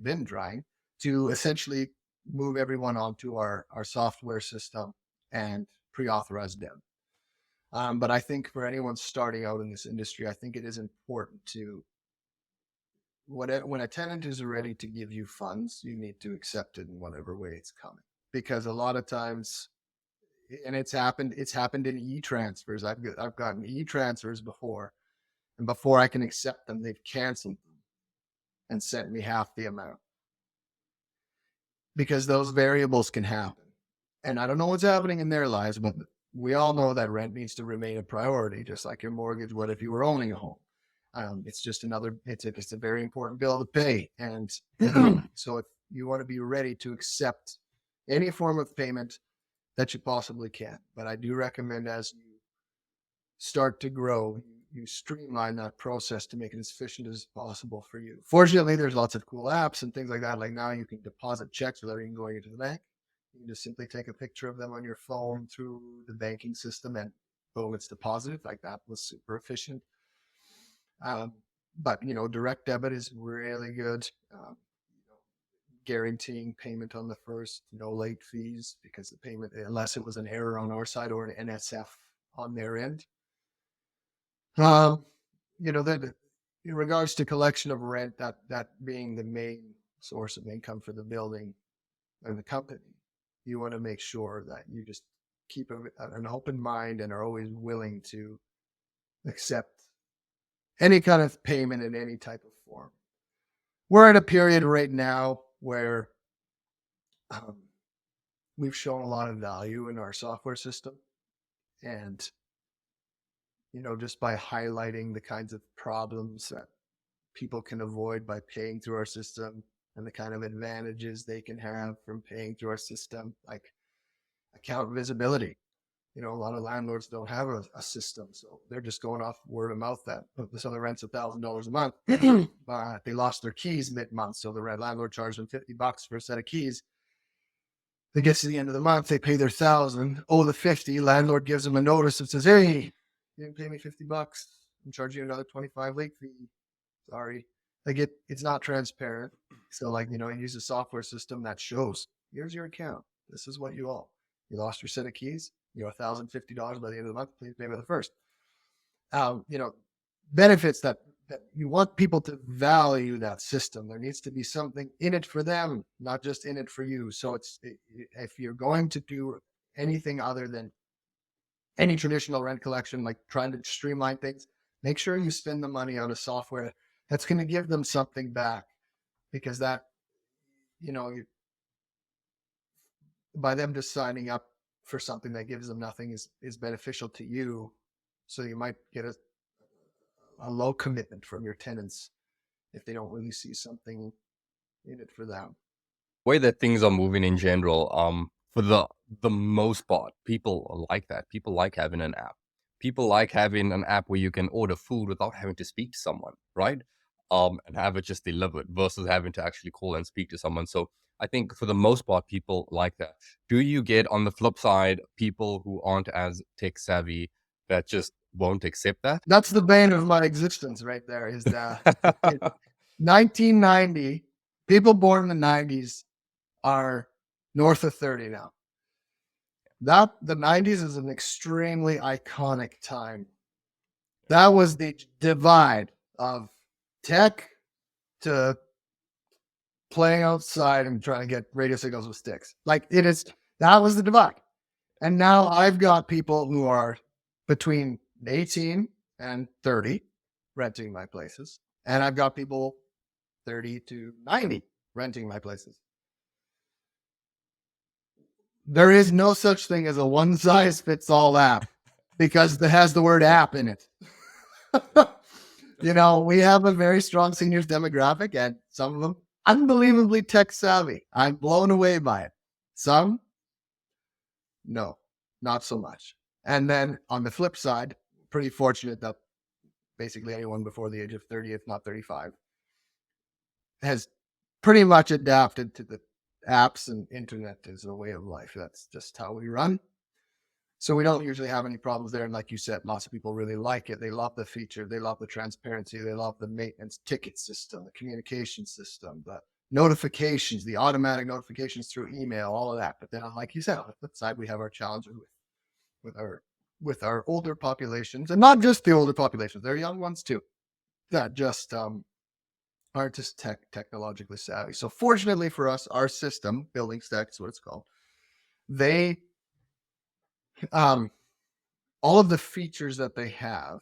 been trying to essentially move everyone onto our software system and pre-authorize them. But I think for anyone starting out in this industry, I think it is important to, when a tenant is ready to give you funds, you need to accept it in whatever way it's coming. Because a lot of times, and it's happened in e-transfers. I've gotten e-transfers before, and before I can accept them, they've canceled them and sent me half the amount. Because those variables can happen. And I don't know what's happening in their lives, but we all know that rent needs to remain a priority, just like your mortgage would if you were owning a home. It's just it's a very important bill to pay. And so if you want to be ready to accept any form of payment that you possibly can. But I do recommend as you start to grow, you streamline that process to make it as efficient as possible for you. Fortunately, there's lots of cool apps and things like that. Like now you can deposit checks without even going into the bank. You can just simply take a picture of them on your phone through the banking system and boom, it's deposited. Like that was super efficient. But direct debit is really good. Guaranteeing payment on the first, no late fees, because the payment, unless it was an error on our side or an NSF on their end. That in regards to collection of rent, that being the main source of income for the building and the company, you want to make sure that you just keep an open mind and are always willing to accept any kind of payment in any type of form. we're at a period right now where um, we've shown a lot of value in our software system. And, just by highlighting the kinds of problems that people can avoid by paying through our system and the kind of advantages they can have from paying through our system, like account visibility. A lot of landlords don't have a system, so they're just going off word of mouth that this other rent's $1,000 a month. They lost their keys mid-month, so the landlord charged them $50 for a set of keys. They get to the end of the month, they pay their $1,000, owe the $50. Landlord gives them a notice that says, "Hey, you didn't pay me $50. I'm charging you another $25 late fee. Sorry." It's not transparent. So you use a software system that shows, here's your account. This is what you owe. You lost your set of keys. You owe $1,050 by the end of the month. Please pay by the first. Benefits that you want people to value that system. There needs to be something in it for them, not just in it for you. So if you're going to do anything other than any traditional rent collection, like trying to streamline things, make sure you spend the money on a software that's going to give them something back, because that, by them just signing up for something that gives them nothing is beneficial to you. So you might get a low commitment from your tenants if they don't really see something in it for them. Way that things are moving in general, for the most part, people like that. People like having an app. People like having an app where you can order food without having to speak to someone, right? And have it just delivered versus having to actually call and speak to someone. So I think for the most part, people like that. Do you get, on the flip side, people who aren't as tech savvy that just won't accept that? That's the bane of my existence right there, is that 1990, people born in the 90s are north of 30 now. The 90s is an extremely iconic time. That was the divide of tech to playing outside and trying to get radio signals with sticks. That was the divide. And now I've got people who are between 18 and 30 renting my places. And I've got people 30 to 90 renting my places. There is no such thing as a one size fits all app, because it has the word app in it. We have a very strong seniors demographic, and some of them unbelievably tech savvy. I'm blown away by it. Some, no, not so much. And then on the flip side, pretty fortunate that basically anyone before the age of 30, if not 35, has pretty much adapted to the apps and internet as a way of life. That's just how we run. So we don't usually have any problems there. And like you said, lots of people really like it. They love the feature. They love the transparency. They love the maintenance ticket system, the communication system, the notifications, the automatic notifications through email, all of that. But then, like you said, on the flip side, we have our challenges with our older populations, and not just the older populations. They're young ones too, that just aren't just technologically savvy. So fortunately for us, our system, Building Stack is what it's called, they all of the features that they have,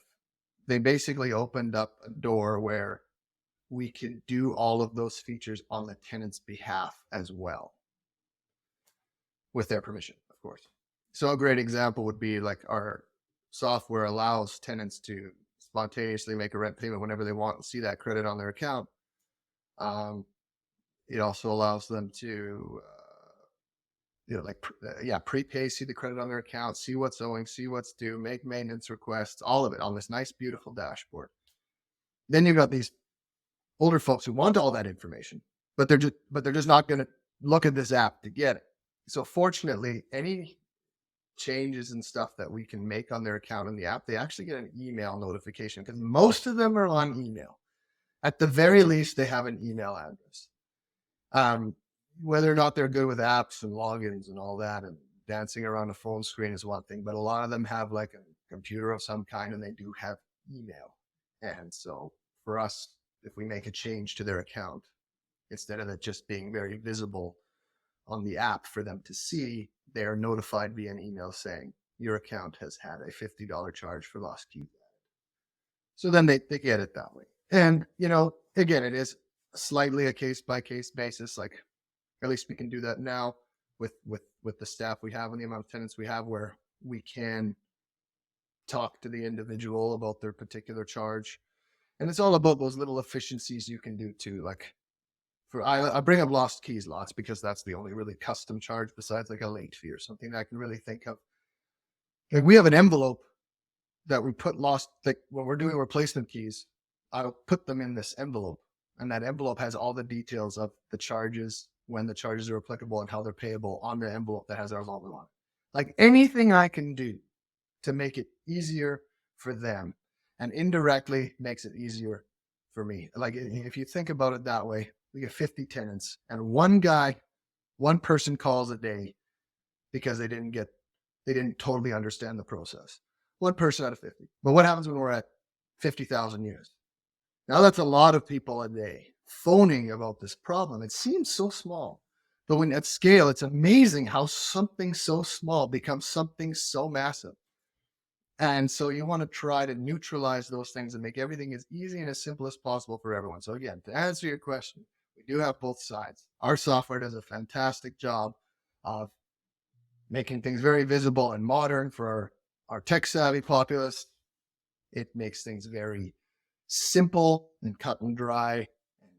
they basically opened up a door where we can do all of those features on the tenant's behalf as well, with their permission, of course. So a great example would be like our software allows tenants to spontaneously make a rent payment whenever they want and see that credit on their account. It also allows them to prepay, see the credit on their account, see what's owing, see what's due, make maintenance requests, all of it on this nice, beautiful dashboard. Then you've got these older folks who want all that information, but they're just not going to look at this app to get it. So fortunately, any changes and stuff that we can make on their account in the app, they actually get an email notification, because most of them are on email. At the very least, they have an email address. Whether or not they're good with apps and logins and all that and dancing around a phone screen is one thing, but a lot of them have like a computer of some kind, and they do have email. And so for us, if we make a change to their account, instead of it just being very visible on the app for them to see, they are notified via an email saying your account has had a $50 charge for lost keys. So then they get it that way. And, again, it is slightly a case by case basis. Like at least we can do that now with the staff we have and the amount of tenants we have, where we can talk to the individual about their particular charge. And it's all about those little efficiencies you can do too. Like I bring up lost keys lots because that's the only really custom charge besides like a late fee or something that I can really think of. Like we have an envelope that we put lost, like when we're doing replacement keys, I'll put them in this envelope, and that envelope has all the details of the charges, when the charges are applicable and how they're payable on the envelope that has our logo on it. Like anything I can do to make it easier for them and indirectly makes it easier for me. Like if you think about it that way, we get 50 tenants and one person calls a day because they didn't totally understand the process. One person out of 50. But what happens when we're at 50,000 units? Now that's a lot of people a day phoning about this problem. It seems so small, but when at scale, it's amazing how something so small becomes something so massive. And so you want to try to neutralize those things and make everything as easy and as simple as possible for everyone. So again, to answer your question, we do have both sides. Our software does a fantastic job of making things very visible and modern for our tech savvy populace. It makes things very simple and cut and dry and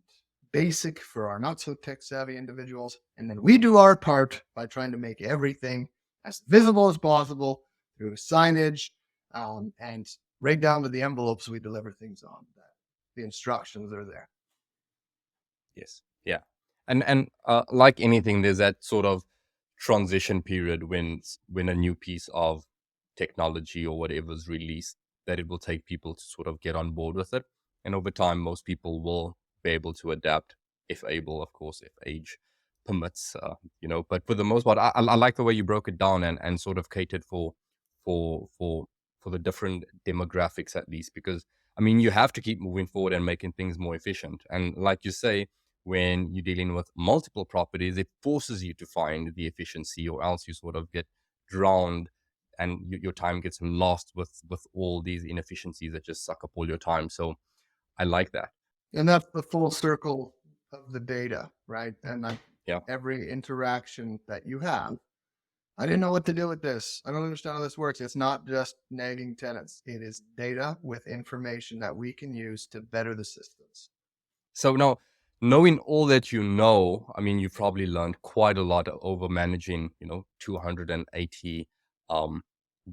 basic for our not so tech savvy individuals. And then we do our part by trying to make everything as visible as possible through signage, and right down to the envelopes we deliver things on. The instructions are there. Yes. Yeah. And like anything, there's that sort of transition period when a new piece of technology or whatever is released, that it will take people to sort of get on board with it. And over time, most people will be able to adapt, if able, of course, if age permits, But for the most part, I like the way you broke it down and sort of catered for the different demographics, at least, because I mean, you have to keep moving forward and making things more efficient. And like you say, when you're dealing with multiple properties, it forces you to find the efficiency, or else you sort of get drowned and your time gets lost with all these inefficiencies that just suck up all your time. So I like that. And that's the full circle of the data, right? And like Yeah. every interaction that you have, I didn't know what to do with this. I don't understand how this works. It's not just nagging tenants. It is data with information that we can use to better the systems. So now, knowing all that you know, I mean, you've probably learned quite a lot over managing, 280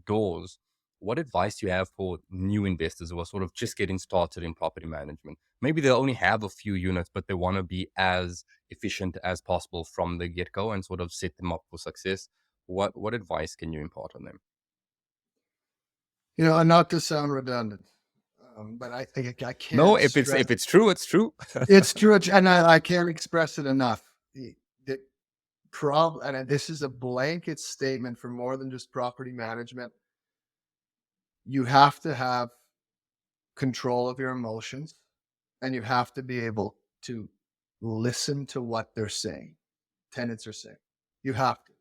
doors. What advice do you have for new investors who are sort of just getting started in property management? Maybe they only have a few units, but they want to be as efficient as possible from the get-go and sort of set them up for success. What advice can you impart on them? And not to sound redundant, but I think I can't. No, if it's true, it's true. It's true, and I can't express it enough. The problem, and this is a blanket statement for more than just property management. You have to have control of your emotions, and you have to be able to listen to what they're saying. Tenants are saying. You have to.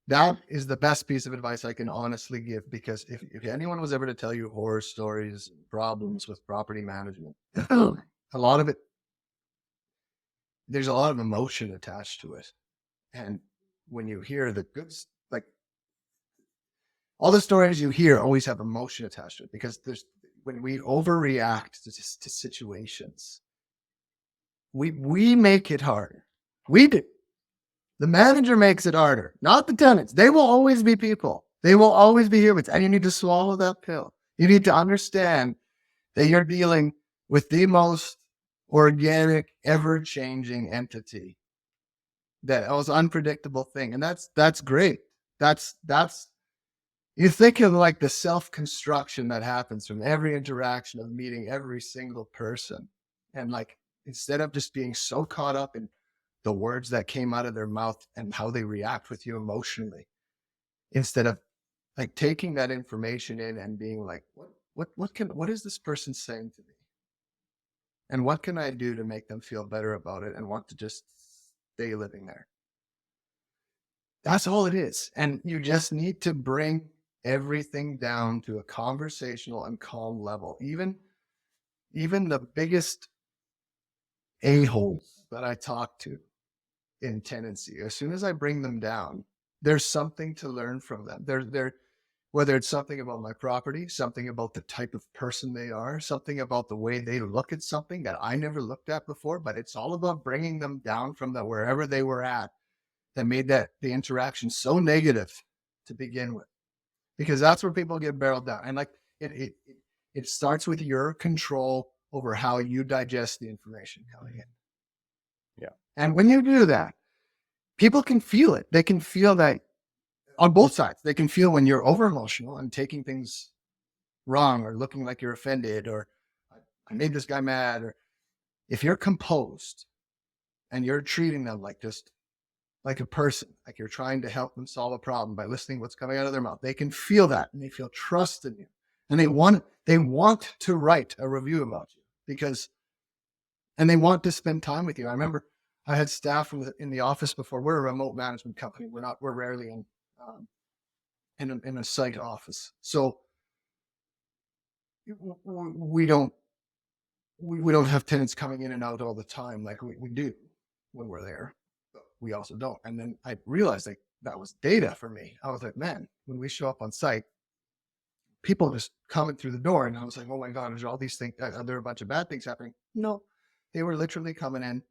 That is the best piece of advice I can honestly give, because if anyone was ever to tell you horror stories, problems with property management, a lot of it, there's a lot of emotion attached to it. And when you hear the good, like all the stories you hear always have emotion attached to it, because when we overreact to situations, we make it harder. We do. The manager makes it harder, not the tenants. They will always be people. They will always be humans, and you need to swallow that pill. You need to understand that you're dealing with the most organic, ever-changing entity, that most unpredictable thing, and that's great. That's you think of like the self-construction that happens from every interaction of meeting every single person, and like instead of just being so caught up in the words that came out of their mouth and how they react with you emotionally, instead of like taking that information in and being like, what is this person saying to me? And what can I do to make them feel better about it and want to just stay living there? That's all it is. And you just need to bring everything down to a conversational and calm level. Even the biggest a-holes that I talk to in tenancy, as soon as I bring them down, there's something to learn from them. Whether it's something about my property, something about the type of person they are, something about the way they look at something that I never looked at before, but it's all about bringing them down from wherever they were at that made the interaction so negative to begin with, because that's where people get barreled down. And like it starts with your control over how you digest the information coming in. Yeah. And when you do that, people can feel it. They can feel that on both sides. They can feel when you're over emotional and taking things wrong or looking like you're offended or I made this guy mad. Or if you're composed and you're treating them like just like a person, like you're trying to help them solve a problem by listening to what's coming out of their mouth, they can feel that and they feel trust in you. And they want to write a review about you and they want to spend time with you. I remember I had staff in the office before. We're a remote management company. We're rarely in a site office. So we don't have tenants coming in and out all the time like we do when we're there. But we also don't. And then I realized like that was data for me. I was like, man, when we show up on site, people just coming through the door, and I was like, oh my God, there's all these things. Are there a bunch of bad things happening? No, they were literally coming in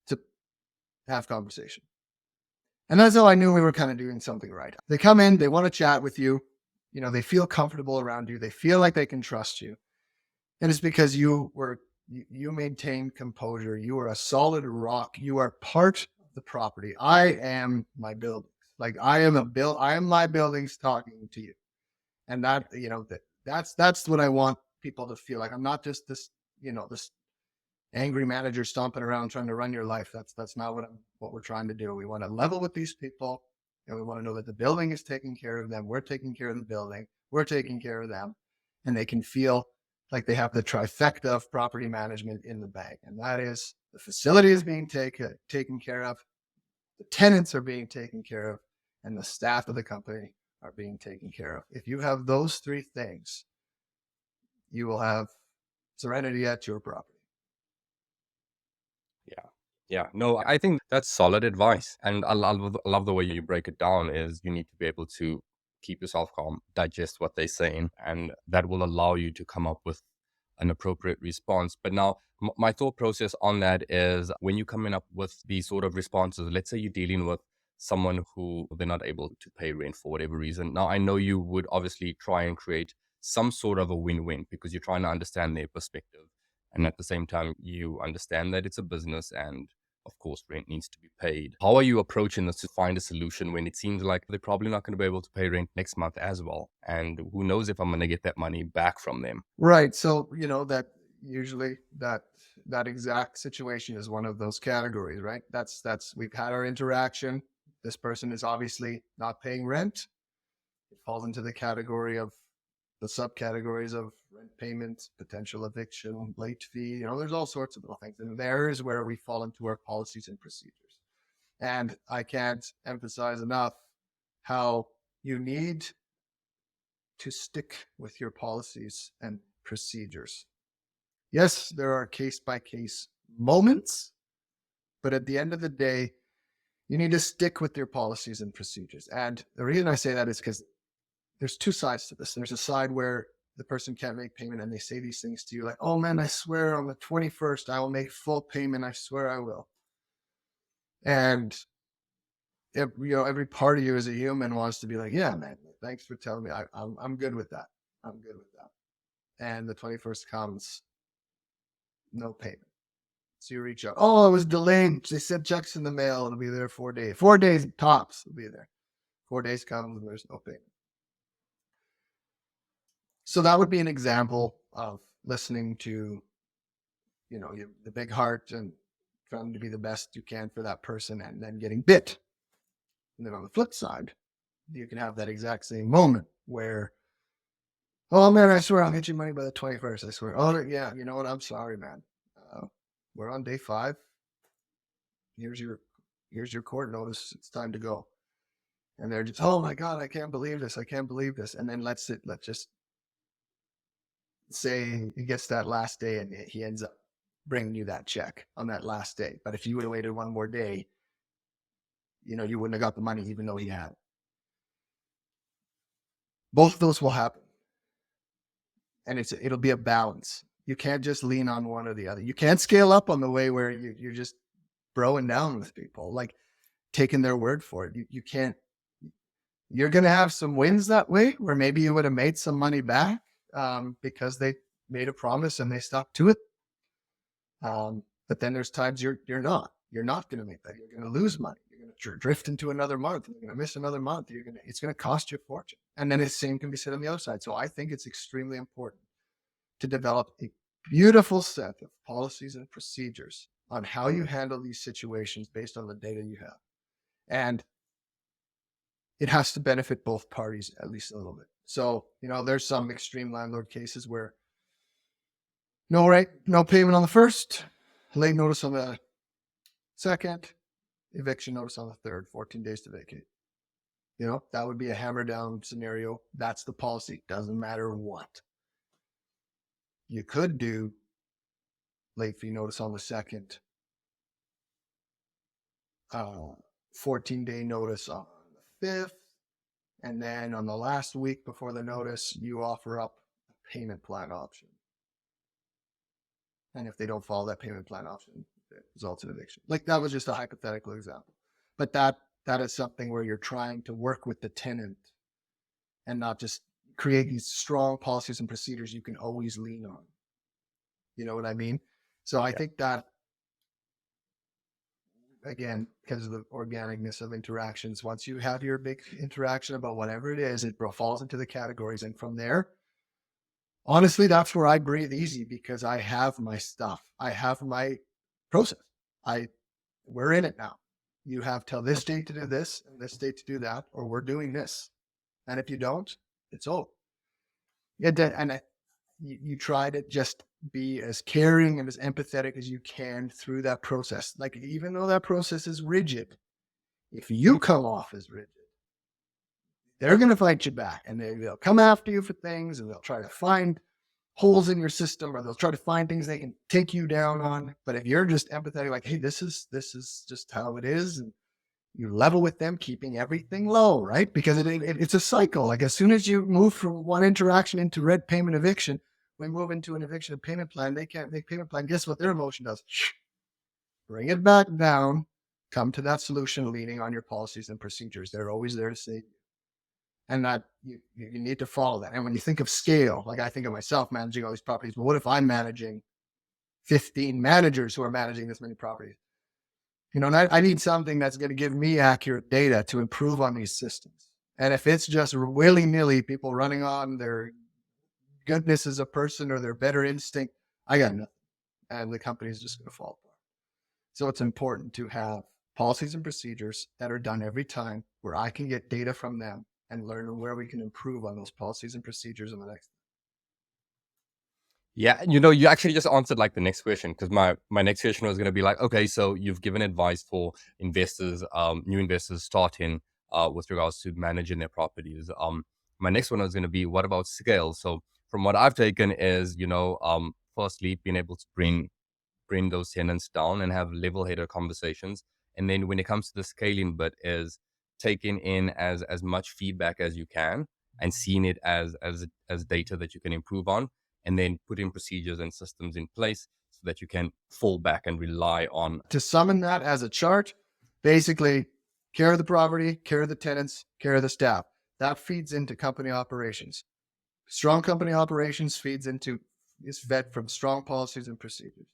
to have conversation. And that's how I knew we were kind of doing something right. They come in, they want to chat with you. You know, they feel comfortable around you. They feel like they can trust you. And it's because you maintain composure. You are a solid rock. You are part of the property. I am my buildings. Like I am my buildings talking to you. And that, you know, that's what I want people to feel like. I'm not just this, you know, this angry manager stomping around trying to run your life. That's not what we're trying to do. We want to level with these people, and we want to know that the building is taking care of them. We're taking care of the building. We're taking care of them, and they can feel like they have the trifecta of property management in the bag. And that is the facility is being taken care of, the tenants are being taken care of, and the staff of the company are being taken care of. If you have those three things, you will have serenity at your property. Yeah. Yeah. No, I think that's solid advice. And I love the way you break it down is you need to be able to keep yourself calm, digest what they're saying, and that will allow you to come up with an appropriate response. But now my thought process on that is when you're coming up with these sort of responses, let's say you're dealing with someone who they're not able to pay rent for whatever reason. Now, I know you would obviously try and create some sort of a win-win because you're trying to understand their perspective. And at the same time, you understand that it's a business and of course, rent needs to be paid. How are you approaching this to find a solution when it seems like they're probably not going to be able to pay rent next month as well? And who knows if I'm going to get that money back from them? Right. So, you know, that usually that exact situation is one of those categories, right? We've had our interaction. This person is obviously not paying rent. It falls into the category of the subcategories of rent payment, potential eviction, late fee. You know, there's all sorts of little things. And there is where we fall into our policies and procedures. And I can't emphasize enough how you need to stick with your policies and procedures. Yes, there are case by case moments, but at the end of the day, you need to stick with your policies and procedures. And the reason I say that is because there's two sides to this. There's a side where the person can't make payment and they say these things to you like, oh man, I swear on the 21st, I will make full payment. I swear I will. And every part of you as a human wants to be like, yeah, man, thanks for telling me. I'm good with that. I'm good with that. And the 21st comes, no payment. So you reach out. Oh, it was delayed. They sent checks in the mail. It'll be there 4 days. 4 days tops. It'll be there. 4 days comes and there's no payment. So that would be an example of listening to, you know, the big heart and trying to be the best you can for that person and then getting bit. And then on the flip side, you can have that exact same moment where, oh man, I swear I'll get you money by the 21st. I swear. Oh yeah, you know what? I'm sorry, man. We're on day 5. Here's your court notice. It's time to go. And they're just, oh my God, I can't believe this. I can't believe this. And then let's just say he gets that last day and he ends up bringing you that check on that last day. But if you would have waited one more day, you wouldn't have got the money even though he had it. Both of those will happen. And it'll be a balance. You can't just lean on one or the other. You can't scale up on the way where you're just broing down with people, like taking their word for it. You can't. You're going to have some wins that way where maybe you would have made some money back because they made a promise and they stuck to it. But then there's times you're not going to make that. You're going to lose money. You're going to drift into another month. You're going to miss another month. It's going to cost you a fortune. And then the same can be said on the other side. So I think it's extremely important to develop a beautiful set of policies and procedures on how you handle these situations based on the data you have. And it has to benefit both parties at least a little bit. So, there's some extreme landlord cases where no payment on the first, late notice on the second, eviction notice on the third, 14 days to vacate. That would be a hammer down scenario. That's the policy. Doesn't matter what. You could do late fee notice on the second, 14-day notice on the 5th, and then on the last week before the notice, you offer up a payment plan option. And if they don't follow that payment plan option, it results in eviction. Like, that was just a hypothetical example. But that is something where you're trying to work with the tenant and not just create these strong policies and procedures you can always lean on. You know what I mean? So I think that, again, because of the organicness of interactions, once you have your big interaction about whatever it is, it falls into the categories. And from there, honestly, that's where I breathe easy, because I have my stuff. I have my process. We're in it now. You have till this date to do this and this date to do that, or we're doing this. And if you don't, it's over. You try to just be as caring and as empathetic as you can through that process. Like, even though that process is rigid, if you come off as rigid, they're going to fight you back, and they'll come after you for things, and they'll try to find holes in your system, or they'll try to find things they can take you down on. But if you're just empathetic, like, hey, this is just how it is, and you level with them, keeping everything low, right? Because it's a cycle. Like, as soon as you move from one interaction into red payment eviction, we move into an eviction and payment plan. They can't make payment plan. Guess what their emotion does? Bring it back down. Come to that solution, leaning on your policies and procedures. They're always there to save you. And that you need to follow that. And when you think of scale, like I think of myself managing all these properties, but what if I'm managing 15 managers who are managing this many properties? And I need something that's going to give me accurate data to improve on these systems. And if it's just willy-nilly people running on their goodness as a person or their better instinct, I got nothing. And the company is just going to fall apart. So it's important to have policies and procedures that are done every time, where I can get data from them and learn where we can improve on those policies and procedures in the next. Yeah, you actually just answered like the next question, because my next question was going to be like, okay, so you've given advice for investors, new investors starting with regards to managing their properties. My next one was going to be, what about scale? So from what I've taken is, firstly, being able to bring those tenants down and have level-headed conversations. And then when it comes to the scaling bit, is taking in as much feedback as you can and seeing it as data that you can improve on, and then putting procedures and systems in place so that you can fall back and rely on. To summon that as a chart, basically, care of the property, care of the tenants, care of the staff. That feeds into company operations. Strong company operations is fed from strong policies and procedures.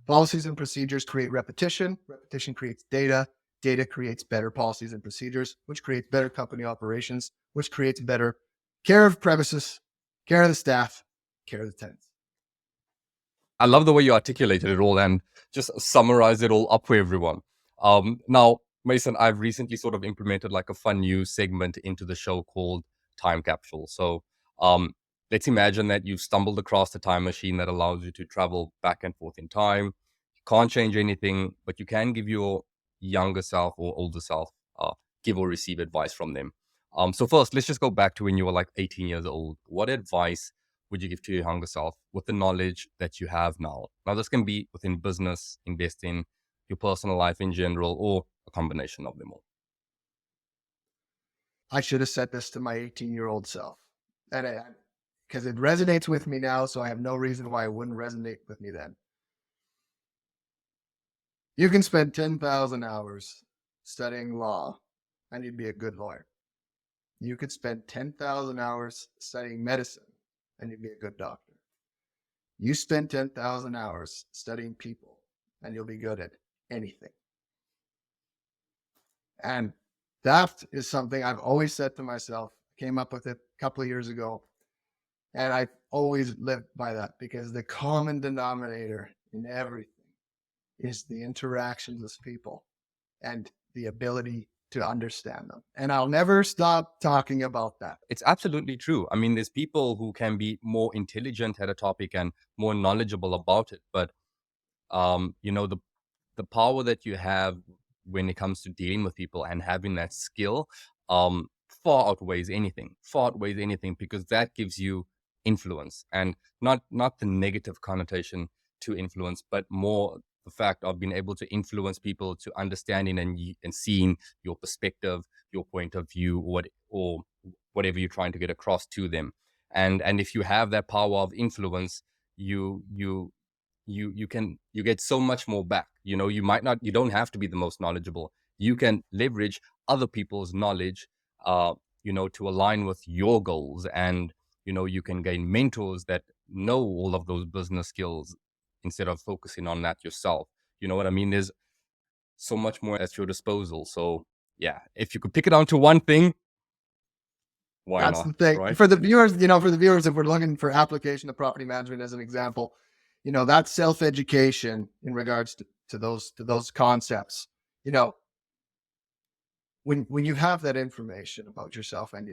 Policies and procedures create repetition. Repetition creates data. Data creates better policies and procedures, which creates better company operations, which creates better care of premises, care of the staff, care of the tenants. I love the way you articulated it all and just summarize it all up for everyone. Now, Mason, I've recently sort of implemented like a fun new segment into the show called Time Capsule. So let's imagine that you've stumbled across a time machine that allows you to travel back and forth in time. You can't change anything, but you can give your younger self or older self give or receive advice from them. So first, let's just go back to when you were like 18 years old. What advice would you give to your younger self with the knowledge that you have now? Now, this can be within business, investing, your personal life in general, or a combination of them all. I should have said this to my 18-year-old self. And because it resonates with me now, so I have no reason why it wouldn't resonate with me then. You can spend 10,000 hours studying law and you'd be a good lawyer. You could spend 10,000 hours studying medicine and you'd be a good doctor. You spend 10,000 hours studying people and you'll be good at anything. And that is something I've always said to myself, came up with it a couple of years ago. And I always lived by that, because the common denominator in everything is the interactions with people and the ability to understand them. And I'll never stop talking about that. It's absolutely true. I mean, there's people who can be more intelligent at a topic and more knowledgeable about it. But, the power that you have when it comes to dealing with people and having that skill far outweighs anything, because that gives you influence, and not the negative connotation to influence, but more the fact of being able to influence people to understanding and seeing your perspective, your point of view, or whatever you're trying to get across to them. And if you have that power of influence, you get so much more back. You don't have to be the most knowledgeable. You can leverage other people's knowledge to align with your goals, and you can gain mentors that know all of those business skills instead of focusing on that yourself. You know what I mean? There's so much more at your disposal. So yeah, if you could pick it down to one thing, why That's not, the thing. right? For the viewers, if we're looking for application of property management as an example, that's self-education in regards to those concepts. When you have that information about yourself and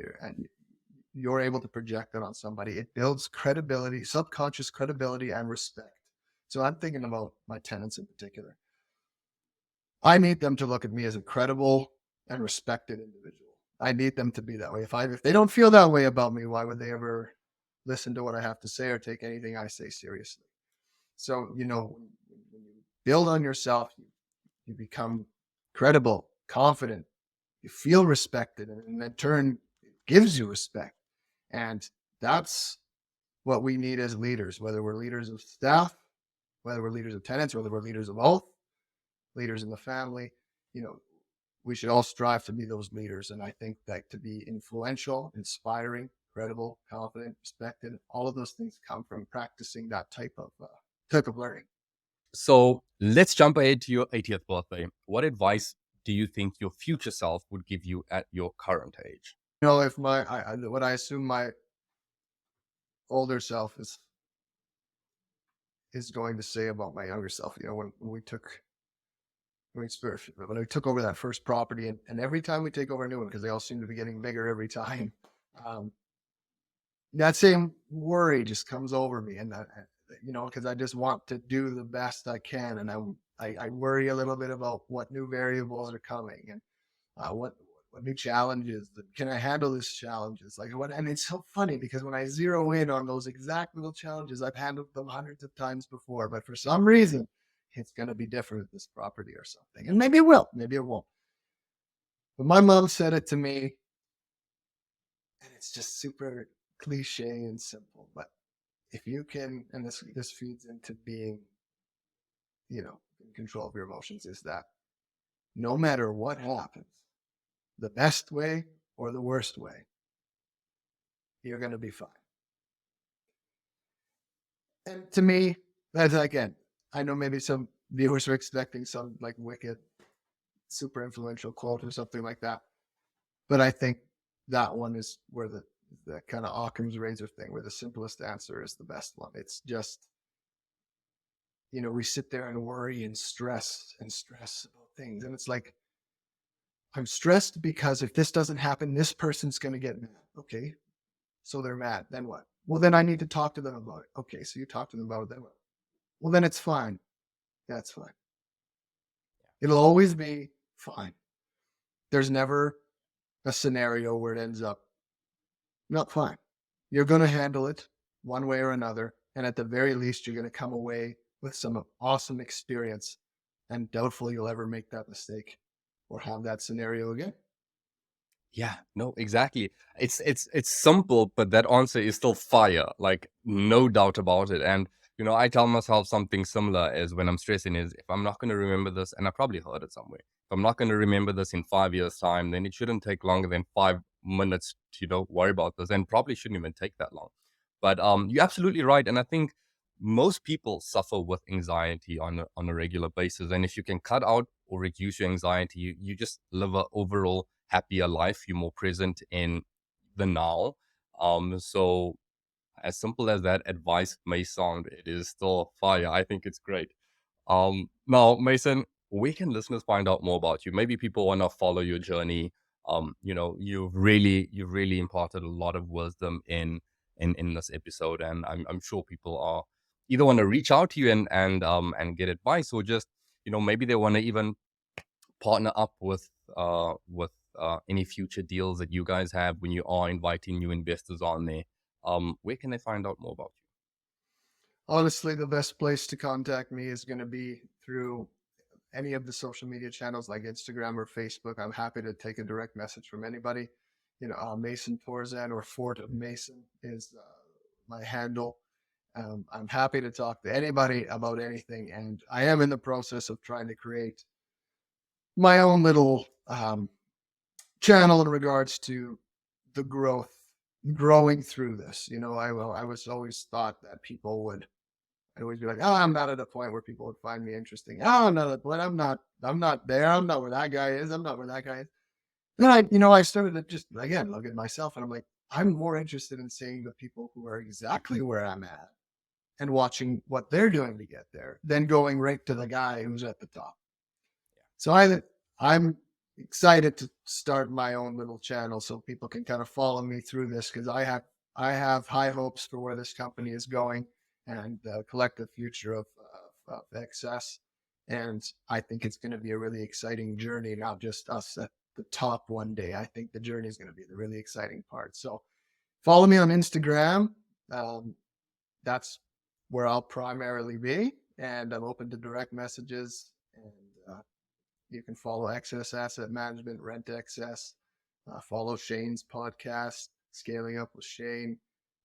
you're able to project it on somebody, it builds credibility, subconscious credibility and respect. So I'm thinking about my tenants in particular. I need them to look at me as a credible and respected individual. I need them to be that way. If they don't feel that way about me, why would they ever listen to what I have to say or take anything I say seriously? So, when you build on yourself, you become credible, confident, you feel respected, and in turn, it gives you respect. And that's what we need as leaders, whether we're leaders of staff, whether we're leaders of tenants, whether we're leaders of both, leaders in the family. We should all strive to be those leaders. And I think that to be influential, inspiring, credible, confident, respected, all of those things come from practicing that type of learning. So let's jump ahead to your 80th birthday. What advice do you think your future self would give you at your current age? If what I assume my older self is going to say about my younger self, when we took over that first property, and every time we take over a new one, because they all seem to be getting bigger every time, that same worry just comes over me, and because I just want to do the best I can, and I worry a little bit about what new variables are coming, and what new challenges, can I handle these challenges? And it's so funny, because when I zero in on those exact little challenges, I've handled them hundreds of times before, but for some reason, it's going to be different with this property or something. And maybe it will, maybe it won't. But my mom said it to me, and it's just super cliche and simple. But if you can, and this feeds into being, in control of your emotions, is that no matter what happens, the best way or the worst way, you're going to be fine. And to me, that's, again, I know maybe some viewers are expecting some wicked, super influential quote or something like that. But I think that one is where the kind of Occam's razor thing, where the simplest answer is the best one. It's just, we sit there and worry and stress about things. And it's like, I'm stressed because if this doesn't happen, this person's going to get mad. Okay. So they're mad. Then what? Well, then I need to talk to them about it. Okay. So you talk to them about it. Then what? Well, then it's fine. That's fine. It'll always be fine. There's never a scenario where it ends up not fine. You're going to handle it. one way or another. And at the very least, you're going to come away with some awesome experience, and doubtful you'll ever make that mistake or have that scenario again. Yeah, no, exactly. It's simple, but that answer is still fire. Like, no doubt about it. And I tell myself something similar as when I'm stressing is, if I'm not going to remember this, and I probably heard it somewhere, if I'm not going to remember this in 5 years' time, then it shouldn't take longer than 5 minutes to worry about this, and probably shouldn't even take that long. But you're absolutely right, and I think most people suffer with anxiety on a regular basis. And if you can cut out or reduce your anxiety, you just live a overall happier life. You're more present in the now. So as simple as that advice may sound, it is still fire. I think it's great. Now, Mason, where can listeners find out more about you? Maybe people want to follow your journey. You've really imparted a lot of wisdom in this episode, and I'm sure people are either want to reach out to you and get advice, or just maybe they want to even partner up with any future deals that you guys have when you are inviting new investors on there. Where can they find out more about you? Honestly, the best place to contact me is going to be through any of the social media channels like Instagram or Facebook. I'm happy to take a direct message from anybody. Mason Torresan or Fort of Mason is my handle. I'm happy to talk to anybody about anything, and I am in the process of trying to create my own little channel in regards to the growing through this. I was always thought that people would, I'd always be like, oh, I'm not at a point where people would find me interesting. Oh, I'm not at a point. I'm not there. I'm not where that guy is. I'm not where that guy is. Then I started to just, again, look at myself, and I'm like, I'm more interested in seeing the people who are exactly where I'm at and watching what they're doing to get there than going right to the guy who's at the top. So I'm excited to start my own little channel so people can kind of follow me through this, because I have high hopes for where this company is going and the collective future of excess. And I think it's going to be a really exciting journey, not just us at the top one day. I think the journey is going to be the really exciting part. So follow me on Instagram. That's where I'll primarily be, and I'm open to direct messages. And you can follow Excess Asset Management, Rent Excess, follow Shane's podcast, Scaling Up with Shane,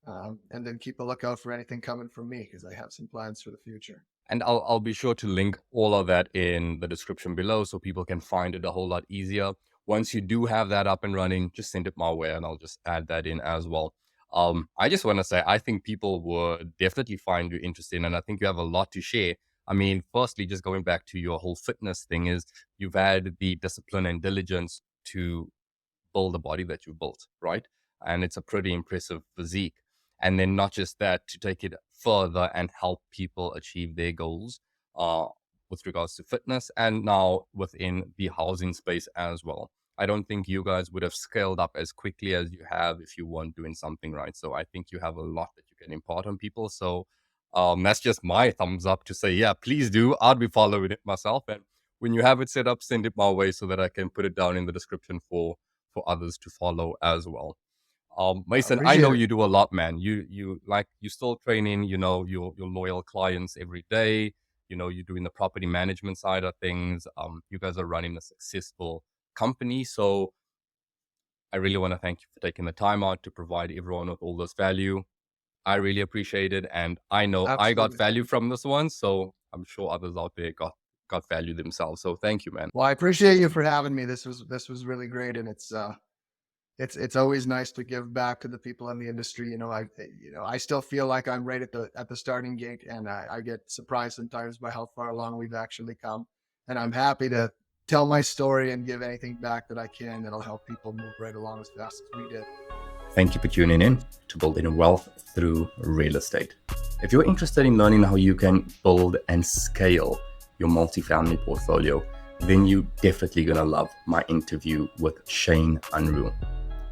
and then keep a lookout for anything coming from me, because I have some plans for the future. And I'll be sure to link all of that in the description below so people can find it a whole lot easier. Once you do have that up and running, just send it my way and I'll just add that in as well. I just want to say, I think people would definitely find you interesting, and I think you have a lot to share. I mean, firstly, just going back to your whole fitness thing, is you've had the discipline and diligence to build the body that you built, right? And it's a pretty impressive physique. And then not just that, to take it further and help people achieve their goals with regards to fitness, and now within the housing space as well. I don't think you guys would have scaled up as quickly as you have if you weren't doing something right. So I think you have a lot that you can impart on people. So that's just my thumbs up to say, yeah, please do. I'll be following it myself. And when you have it set up, send it my way so that I can put it down in the description for others to follow as well. Mason, I know you do a lot, man. You still training, your loyal clients every day. You're doing the property management side of things. You guys are running a successful company. So I really want to thank you for taking the time out to provide everyone with all this value. I really appreciate it. And I know I got value from this one. So I'm sure others out there got value themselves. So thank you, man. Well, I appreciate you for having me. This was really great. And it's always nice to give back to the people in the industry. I still feel like I'm right at the starting gate, and I get surprised sometimes by how far along we've actually come. And I'm happy to tell my story and give anything back that I can that'll help people move right along as fast as we did. Thank you for tuning in to Building Wealth Through Real Estate. If you're interested in learning how you can build and scale your multifamily portfolio, then you're definitely going to love my interview with Shane Unruh.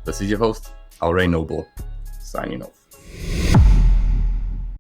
This is your host, Alray Noble, signing off.